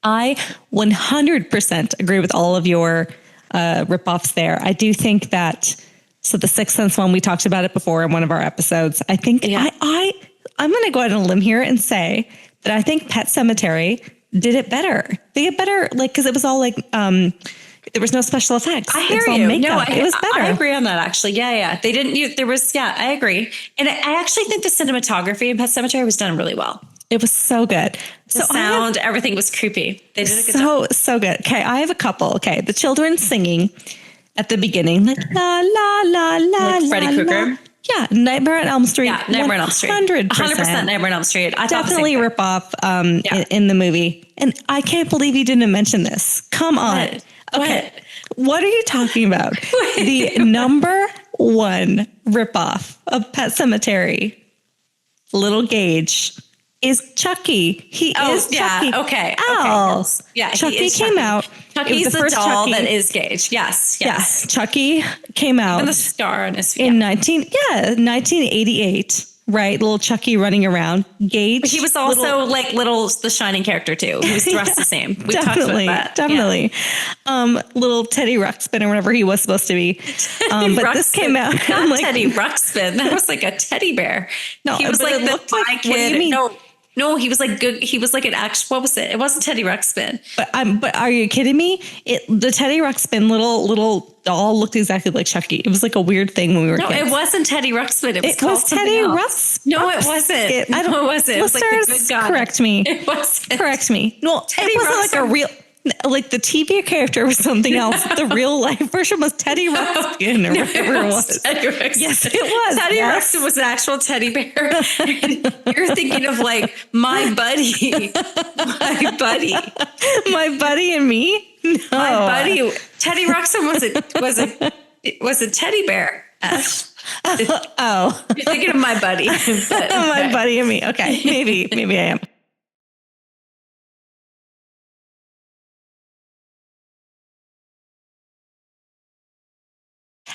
I 100% agree with all of your ripoffs there. I do think that, so the Sixth Sense one, we talked about it before in one of our episodes. I think I'm going to go out on a limb here and say that I think Pet Sematary did it better. They get better, like, because it was all like, there was no special effects. I hear you. Makeup. No, it was better. I agree on that, actually. Yeah. They didn't use, there was, I agree. And I actually think the cinematography in Pet Sematary was done really well. It was so good. The sound, everything was creepy. They did a good job. So good. Okay, I have a couple. Okay, the children singing at the beginning, like la la la la, like Freddy Krueger. La. Yeah, Nightmare on Elm Street. Yeah, Nightmare on Elm Street. 100% Nightmare on Elm Street. I definitely rip off in the movie. And I can't believe you didn't mention this. Come on. Okay. What are you talking about? The number one ripoff of Pet Sematary, Little Gage, is Chucky. He is Chucky. Okay. Yes. Yeah, Chucky came out. Chucky's the doll that is Gage. Yes. Chucky came out. And the scar on his feet. In 1988. Right, little Chucky running around. Gage. But he was also the Shining character too. He was dressed the same. We talked about that. Definitely. Yeah. Little Teddy Ruxpin or whatever he was supposed to be. But this came out. Not Teddy Ruxpin. That was like a teddy bear. No, he was like the spy kid. What do you mean? No, No, he was like good. He was like an actual, what was it? It wasn't Teddy Ruxpin. But are you kidding me? The Teddy Ruxpin little doll looked exactly like Chucky. It was like a weird thing when we were kids. No, it wasn't Teddy Ruxpin. It was Teddy Ruxpin. No, it wasn't. It wasn't. It was like the good guy. Correct me. It wasn't. Correct me. Well, Teddy it wasn't Ruxpin. like a real... Like the TV character was something else. The real life version was Teddy Ruxpin or whatever it was. Teddy Ruxpin. Yes, it was. Teddy Ruxpin was an actual teddy bear. You're thinking of like my buddy, my buddy and me. No. My buddy. Teddy Ruxpin was a teddy bear. Oh, you're thinking of my buddy. My buddy and me. Okay, maybe I am.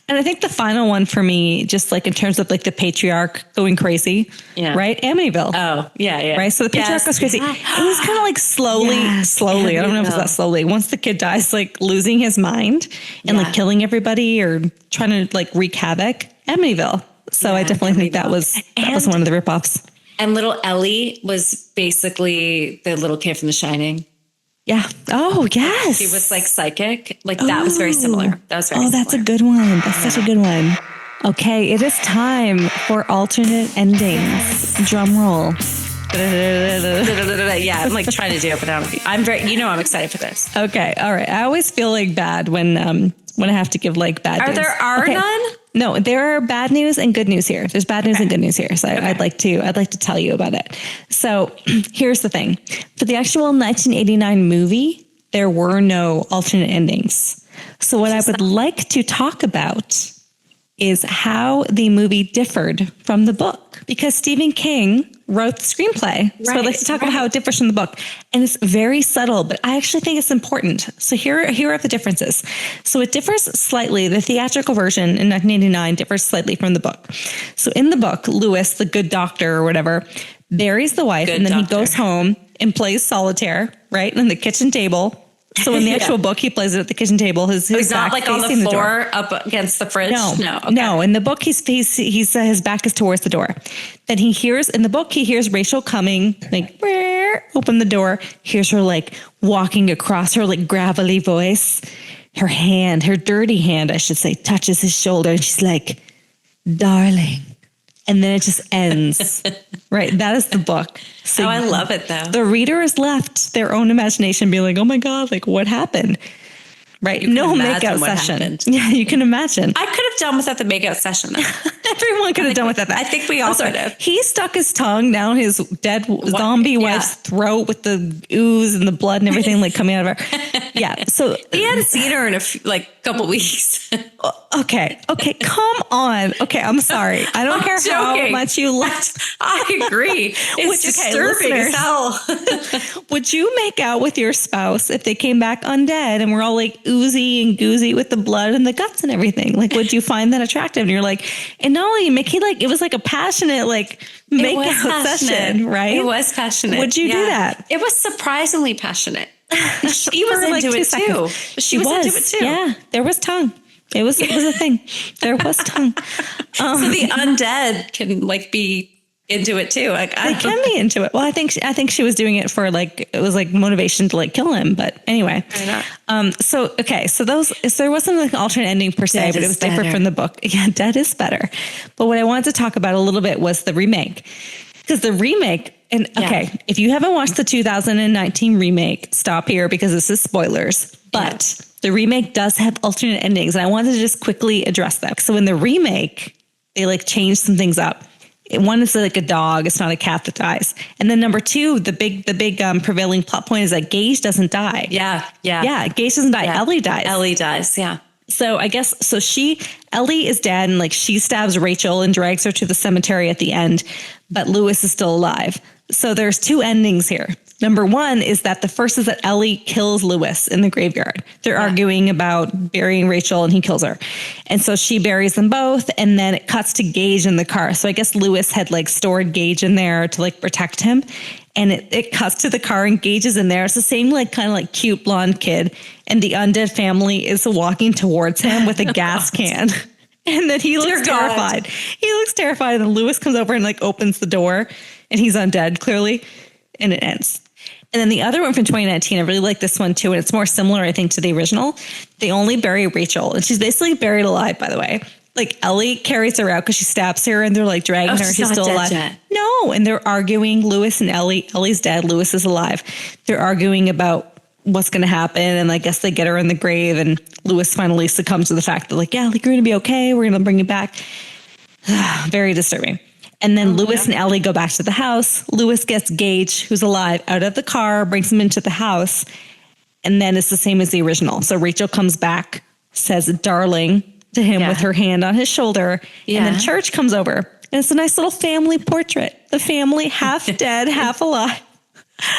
And I think the final one for me, just like in terms of like the patriarch going crazy, right? Amityville. Oh, yeah. Right. So the patriarch goes crazy. It was kind of like slowly. I don't know if it's that slowly. Once the kid dies, like losing his mind and like killing everybody or trying to like wreak havoc. Amityville. So I definitely think that was one of the ripoffs. And little Ellie was basically the little kid from The Shining. Yeah. Oh, yes. She was like psychic. Like that was very similar. That's a good one. That's such a good one. Okay, it is time for alternate endings. Drum roll. Yeah, I'm like trying to do it, but I'm I'm excited for this. Okay, all right. I always feel like bad when I have to give like bad news. There none? No, there are bad news and good news here. There's bad news and good news here. So I'd like to tell you about it. So here's the thing. For the actual 1989 movie, there were no alternate endings. So what I would like to talk about is how the movie differed from the book, because Stephen King wrote the screenplay. So I'd like to talk about how it differs from the book. And it's very subtle, but I actually think it's important. So here are the differences. So it differs slightly. The theatrical version in 1989 differs slightly from the book. So in the book, Lewis, the good doctor or whatever, buries the wife, and then he goes home and plays solitaire, right? On the kitchen table. So in the actual book, he plays it at the kitchen table. He's not like on the floor up against the fridge. No. In the book, his back is towards the door. Then he hears Rachel coming, like open the door. Hears her like walking across, her like gravelly voice. Her dirty hand, I should say, touches his shoulder, and she's like, "Darling." And then it just ends. Right. That is the book. So I love it though. The reader is left their own imagination being like, oh my God, like what happened? Right. No makeout session. Happened. Yeah, you can imagine. I could have done without the makeout session though. Everyone could have done without that. I think we all could have. He stuck his tongue down his dead zombie wife's throat with the ooze and the blood and everything like coming out of her. Yeah. So he hadn't seen her in a couple weeks. Okay. Come on. Okay. I'm sorry. I don't care how much you left. I agree. It's disturbing as hell. Would you make out with your spouse if they came back undead and we're all like oozy and goozy with the blood and the guts and everything? Like, would you find that attractive? And you're like, and not only it was like a passionate, like make out session, right? It was passionate. Would you do that? It was surprisingly passionate. She was into it too. She was into it too. Yeah. There was tongue. It was a thing. There was tongue. So the undead can like be into it too. Like they can be into it. Well, I think she was doing it for like, it was like motivation to like kill him. But anyway, so there wasn't like an alternate ending per se, but it was different from the book. Yeah, dead is better. But what I wanted to talk about a little bit was the remake, because the remake. And if you haven't watched the 2019 remake, stop here because this is spoilers. But the remake does have alternate endings, and I wanted to just quickly address that. So in the remake, they like changed some things up. One is like a dog; it's not a cat that dies. And then number two, the big prevailing plot point is that Gage doesn't die. Yeah. Gage doesn't die. Yeah. Ellie dies. Ellie dies. Yeah. So I guess Ellie is dead, and like she stabs Rachel and drags her to the cemetery at the end, but Lewis is still alive. So there's two endings here. Number one is that the first is that Ellie kills Lewis in the graveyard. They're arguing about burying Rachel, and he kills her. And so she buries them both, and then it cuts to Gage in the car. So I guess Lewis had like stored Gage in there to like protect him. And it cuts to the car, and Gage is in there. It's the same like kind of like cute blonde kid. And the undead family is walking towards him with a gas can. And then he looks terrified. He looks terrified. And then Lewis comes over and like opens the door, and he's undead clearly. and it ends. And then the other one from 2019, I really like this one too. And it's more similar, I think, to the original. They only bury Rachel. And she's basically buried alive, by the way. Like Ellie carries her out because she stabs her and they're like dragging her. She's still alive. Yet. No. And they're arguing, Lewis and Ellie. Ellie's dead. Lewis is alive. They're arguing about what's going to happen. And I guess they get her in the grave. And Lewis finally succumbs to the fact that like, yeah, like, you're going to be okay. We're going to bring you back. Very disturbing. And then Lewis and Ellie go back to the house. Lewis gets Gage, who's alive, out of the car, brings him into the house. And then it's the same as the original. So Rachel comes back, says darling to him with her hand on his shoulder. And then Church comes over. And it's a nice little family portrait. The family half dead, half alive.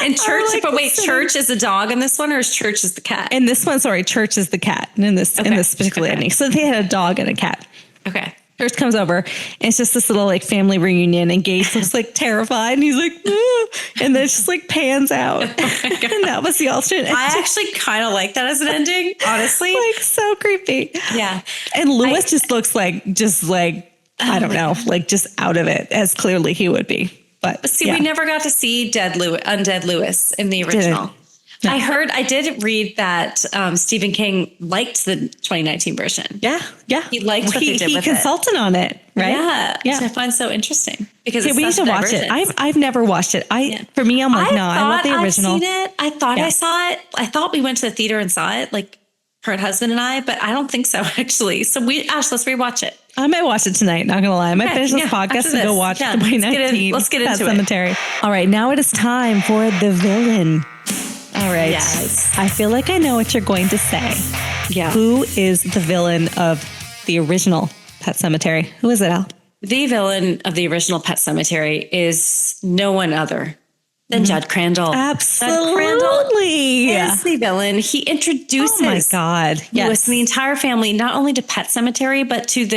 And Church, like, but wait, Church is the dog in this one, or is Church is the cat? In this one, sorry, Church is the cat in this particular ending. So they had a dog and a cat. Okay. Church comes over and it's just this little like family reunion and Gage looks like terrified and he's like, ooh, and then it just like pans out. Oh and that was the alternate ending. I actually kind of like that as an ending, honestly. Like so creepy. Yeah. And Lewis just looks like, I don't know, like just out of it as clearly he would be. But see, we never got to see Undead Lewis in the original. No. I did read that Stephen King liked the 2019 version. Yeah. He liked what they did with it. He consulted on it, right? Yeah. Which I find so interesting because we need to watch it. I've never watched it. For me, I'm like, no, I want the original. I've seen it. I thought I saw it. I thought we went to the theater and saw it, like her husband and I, but I don't think so actually. So Ash, let's rewatch it. I might watch it tonight. Not gonna lie, I might finish this podcast and go watch the 2019. Let's get into Cemetery. All right, now it is time for the villain. All right. Yes. I feel like I know what you're going to say. Yeah. Who is the villain of the original Pet Sematary? Who is it, Al? The villain of the original Pet Sematary is no one other than Judd Crandall. Absolutely. Judd Crandall is the villain. He introduces Lewis and the entire family, not only to Pet Sematary, but to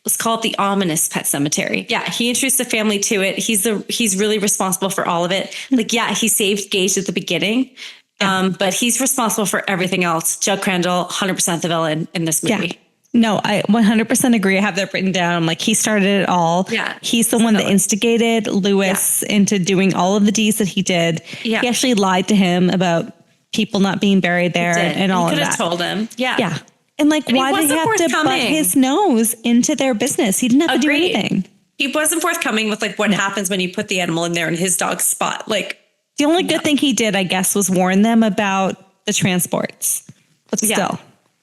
let's call it the ominous Pet Sematary. Yeah, he introduced the family to it. He's really responsible for all of it. Like, yeah, he saved Gage at the beginning, but he's responsible for everything else. Judd Crandall, 100% the villain in this movie. Yeah. No, I 100% agree. I have that written down. I'm like, he started it all. Yeah. He's the one that instigated Lewis into doing all of the deeds that he did. Yeah. He actually lied to him about people not being buried there and all of that. He could have told him. Yeah. Yeah. And like, why did he have to butt his nose into their business? He didn't have to do anything. He wasn't forthcoming with like what happens when you put the animal in there in his dog's spot. Like, the only good thing he did, I guess, was warn them about the transports. But still.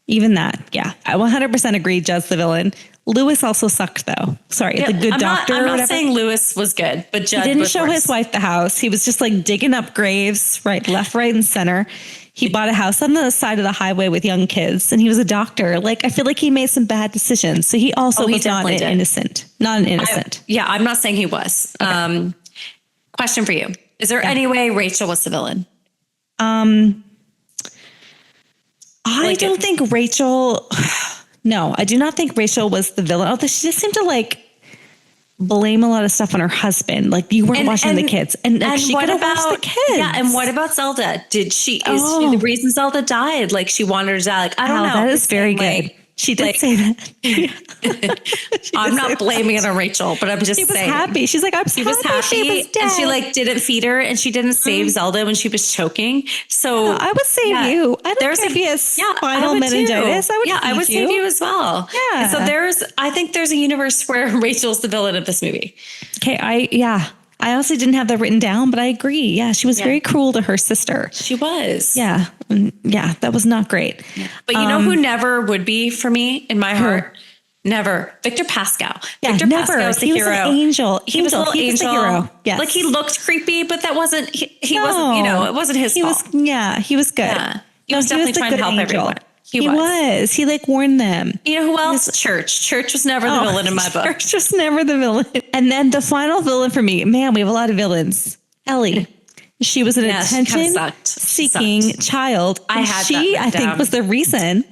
Even that, I 100% agree. Judd's the villain. Lewis also sucked, though. Sorry, the good doctor. I'm not saying Lewis was good, but Judd didn't show his wife the house. He was just like digging up graves, left, right, and center. He bought a house on the side of the highway with young kids, and he was a doctor. Like, I feel like he made some bad decisions. So he also was not an innocent. Not an innocent. I'm not saying he was. Okay. Question for you: is there any way Rachel was the villain? I don't think Rachel. No, I do not think Rachel was the villain. Although she just seemed to like blame a lot of stuff on her husband. Like, you weren't watching the kids, and she could have watched the kids. Yeah, and what about Zelda? Is she the reason Zelda died? Like, she wanted her to die. Like, I don't know. That is very good. She did say that. I'm not blaming it on Rachel, but I'm just saying. She was happy. She's like, she was happy. She was dead. And she like didn't feed her, and she didn't save Zelda when she was choking. So I would save you. I don't think he has spinal meningitis. I would save you as well. Yeah. And so I think there's a universe where Rachel's the villain of this movie. Okay. I honestly didn't have that written down, but I agree. Yeah, she was very cruel to her sister. She was. Yeah. Yeah, that was not great. Yeah. But you know who never would be for me in my heart? Never. Victor Pascal. Yeah, Victor Pascal was the hero. He was an angel. He was a little angel. The hero. Yes. Like, he looked creepy, but that wasn't, he wasn't, it wasn't his fault. He was good. Yeah. He was definitely trying to help everyone. He was. He like warned them. You know who else? Church. Church was never the villain in my book. Church was never the villain. And then the final villain for me, man, we have a lot of villains. Ellie. She was an attention-seeking child. I think, was the reason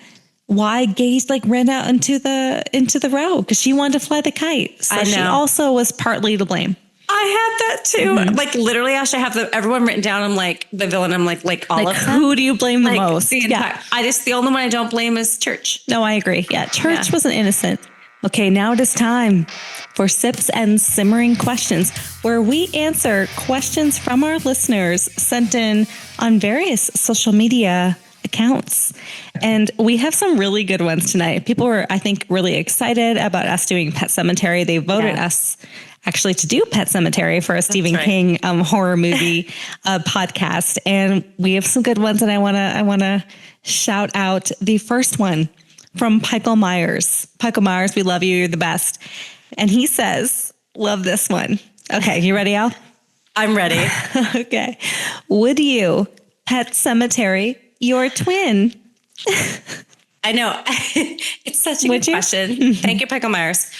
why Gage ran out into the road, because she wanted to fly the kite. So she also was partly to blame. I had that too. Mm-hmm. Like, literally, Ash, I have everyone written down. I'm like, the villain. I'm like all of them. Who do you blame the most? The only one I don't blame is Church. No, I agree. Yeah, Church wasn't innocent. Okay, now it is time for Sips and Simmering Questions, where we answer questions from our listeners sent in on various social media accounts. And we have some really good ones tonight. People were, I think, really excited about us doing Pet Sematary. They voted us actually to do Pet Sematary for a Stephen King horror movie podcast. And we have some good ones, and I wanna shout out the first one from Michael Myers. Michael Myers, we love you. You're the best. And he says, love this one. Okay, you ready, Al? I'm ready. Okay. Would you Pet Sematary your twin? I know. It's such a good question. Thank you, Michael Myers.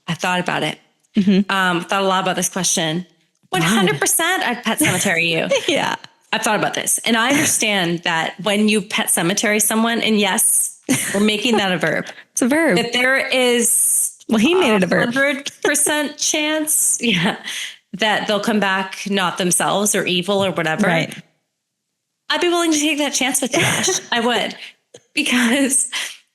I thought about it. Thought a lot about this question. 100% I'd Pet Sematary you. Yeah. I've thought about this. And I understand that when you Pet Sematary someone, and yes, we're making that a verb. It's a verb. That there is he made it a verb. 100% chance, that they'll come back not themselves or evil or whatever. Right. I'd be willing to take that chance with you, Ash. I would. Because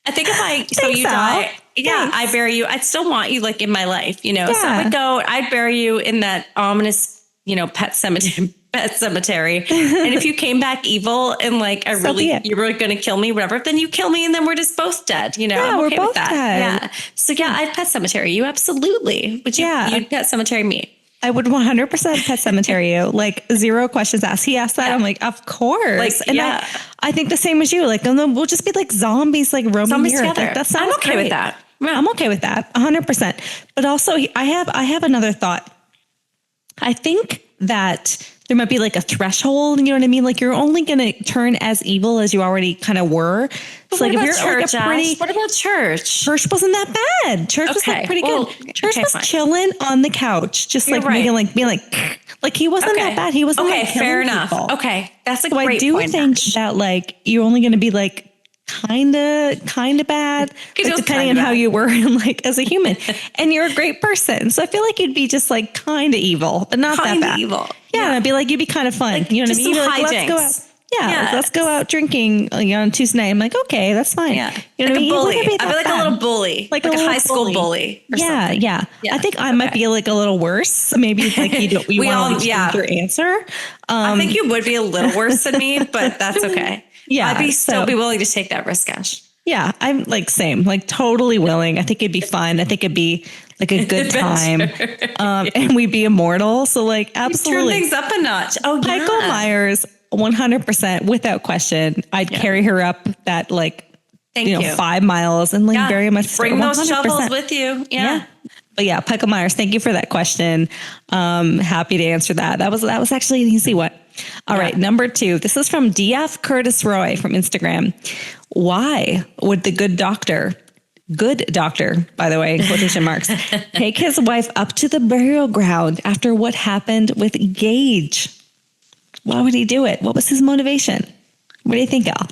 I think if you die, I bury you. I'd still want you like in my life, So I would I'd bury you in that ominous, pet cemetery. And if you came back evil and like you were going to kill me, whatever, then you kill me and then we're just both dead. I'm okay with that. Dead. Yeah. So I'd Pet Sematary you. Absolutely. Would you? You'd Pet Sematary me. I would 100% Pet Sematary you. Like zero questions asked. He asked that. I'm like, of course. I think the same as you. Like, we'll just be like zombies, like roaming the earth. Like, that sounds I'm okay with that. Yeah. I'm okay with that. 100%. But also I have another thought. I think that there might be like a threshold, you know what I mean? Like you're only going to turn as evil as you already kind of were. So like if you're church, like what about church? Church wasn't that bad. Church was like pretty good. Church was chilling on the couch, just like being like he wasn't that bad. He wasn't like fair enough. People. Okay, that's a so great I do point, think Ash. that like you're only going to be like kind of bad, like, depending on how you were like as a human. And you're a great person, so I feel like you'd be just like kind of evil, but not that bad. Evil. Yeah, I'd be like, you'd be kind of fun. Like, you know what I mean? Like, let's go out. Yeah, let's go out drinking on Tuesday night. I'm like, okay, that's fine. Yeah, you know like what I mean? I'd be like a little bully, like a high school bully. Or something. Yeah. I think I might be like a little worse. Maybe like you want to change your answer. I think you would be a little worse than me, but that's okay. Yeah, I'd still be willing to take that risk, Ash. Yeah, I'm like same, like totally willing. I think it'd be fun. I think it'd be like a good time. And we'd be immortal. So like absolutely. Turn things up a notch. Oh, yeah. Michael Myers, 100% without question. I'd carry her up that like, 5 miles and like very much bring those shovels with you. Yeah. But yeah, Michael Myers, thank you for that question. Happy to answer that. That was actually an easy one. All right. Number 2, this is from DF Curtis Roy from Instagram. Why would the good doctor, by the way, quotation marks, take his wife up to the burial ground after what happened with Gage? Why would he do it? What was his motivation? What do you think, Al?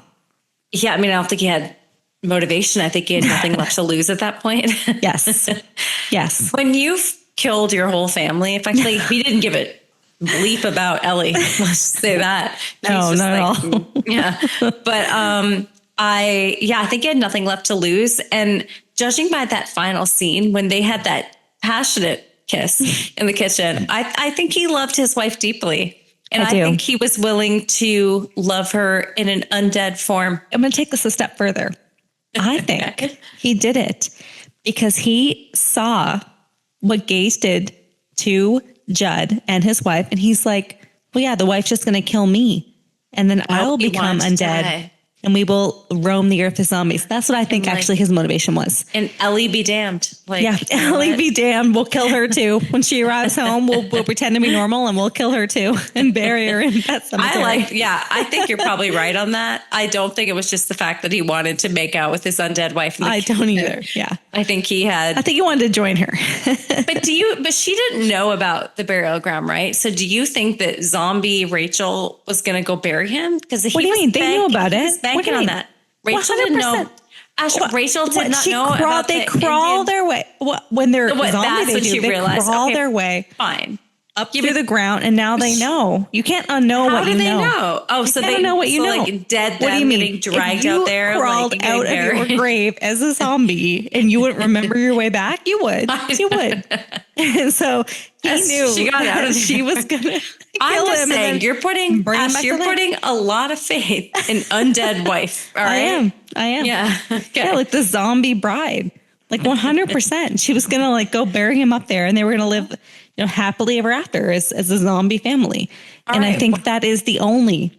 Yeah, I mean, I don't think he had motivation. I think he had nothing left to lose at that point. Yes. When you've killed your whole family, effectively, he didn't give a bleep about Ellie. Let's just say that. No, not at all. Yeah. But I think he had nothing left to lose. And judging by that final scene, when they had that passionate kiss in the kitchen, I think he loved his wife deeply. And I think he was willing to love her in an undead form. I'm going to take this a step further. I think he did it because he saw what Gage did to Judd and his wife. And he's like, well, yeah, the wife's just going to kill me. And then I'll become undead. And we will roam the earth as zombies. That's what I think actually his motivation was. And Ellie be damned. Ellie be damned. We'll kill her too. When she arrives home, we'll pretend to be normal and we'll kill her too and bury her in that cemetery. I think you're probably right on that. I don't think it was just the fact that he wanted to make out with his undead wife. I don't either. Yeah. I think he wanted to join her. But she didn't know about the burial ground, right? So do you think that zombie Rachel was going to go bury him? Because what do you mean? They knew about it. Banking on that. Rachel 100%. Didn't know. Rachel did not know about they crawl their way. When they're zombies, they crawl their way. Fine. up through the ground, and now they know. You can't unknow what you know. How do they know? Oh, so they know what you know. Like dead what do you mean? Getting dragged out there. If you crawled out of your grave as a zombie and you wouldn't remember your way back, you would. You would. And so he knew she got out of she was going to kill him. Saying, you're putting a lot of faith in undead wife. All right? I am. Yeah. Okay. Yeah, like the zombie bride. Like 100%. She was going to like go bury him up there and they were going to live happily ever after as a zombie family. All right. I think that is the only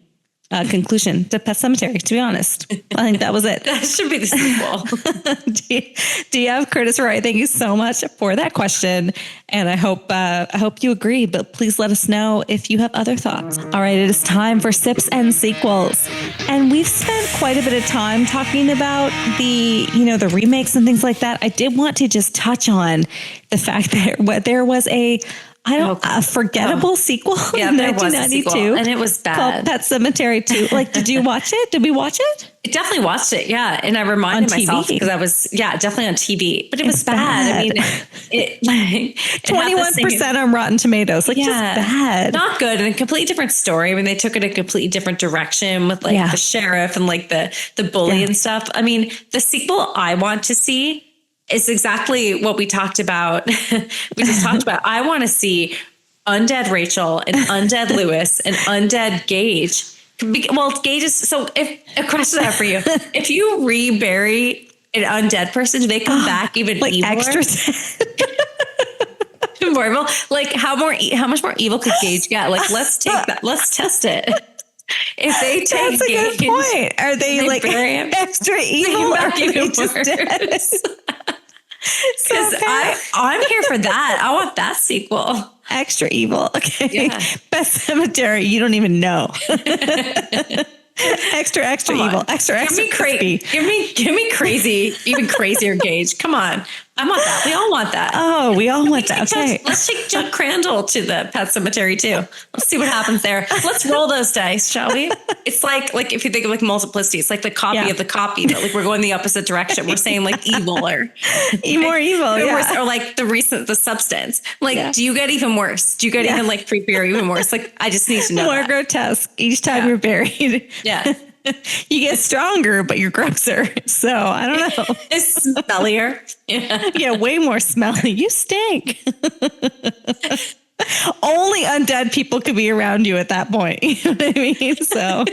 conclusion to Pet Sematary, to be honest. I think that was it. That should be the sequel. do you have Curtis Roy? Thank you so much for that question. And I hope you agree, but please let us know if you have other thoughts. All right, it is time for Sips and Sequels. And we've spent quite a bit of time talking about the remakes and things like that. I did want to just touch on the fact that there was a forgettable sequel in 1992. And it was bad. Called Pet Sematary 2. Like, did you watch it? Did we watch it? I definitely watched it, yeah. And I reminded myself because I was, definitely on TV. But it was bad. I mean, it 21% on Rotten Tomatoes. Like, just bad. Not good. And a completely different story. I mean, they took it a completely different direction with like the sheriff and like the bully and stuff. I mean, the sequel I want to see is exactly what we talked about. We just talked about. I want to see undead Rachel and undead Lewis and undead Gage. Well, Gage is if a question I have for you: if you rebury an undead person, do they come back even like evil? Extra more evil? Like how much more evil could Gage get? Like let's take that. Let's test it. If they take That's a good point. Are they like extra evil? Or even just dead? Because I'm here for that. I want that sequel. Extra evil. Okay. Yeah. Pet Sematary, you don't even know. extra evil. Extra creepy. Give me crazy, even crazier Gage. Come on. I want that. We all want that. Oh, we all want that. Okay. Let's take Chuck Crandall to the Pet Sematary too. Let's see what happens there. Let's roll those dice, shall we? It's like if you think of like multiplicity, it's like the copy of the copy, but like we're going the opposite direction. We're saying like evil or more evil, or like the substance. Like, do you get even worse? Do you get even like creepier or even worse? Like, I just need to know. More grotesque each time you're buried. Yeah. You get stronger, but you're grosser. So I don't know. It's smellier. Yeah, way more smelly. You stink. Only undead people could be around you at that point. You know what I mean? So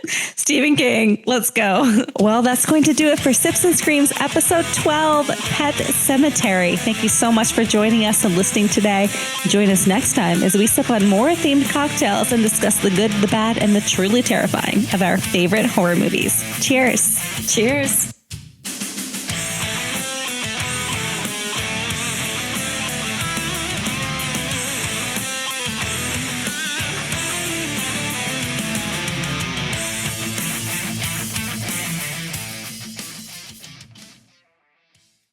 Stephen King, let's go. Well, that's going to do it for Sips and Screams episode 12, Pet Sematary. Thank you so much for joining us and listening today. Join us next time as we sip on more themed cocktails and discuss the good, the bad, and the truly terrifying of our favorite horror movies. Cheers. Cheers.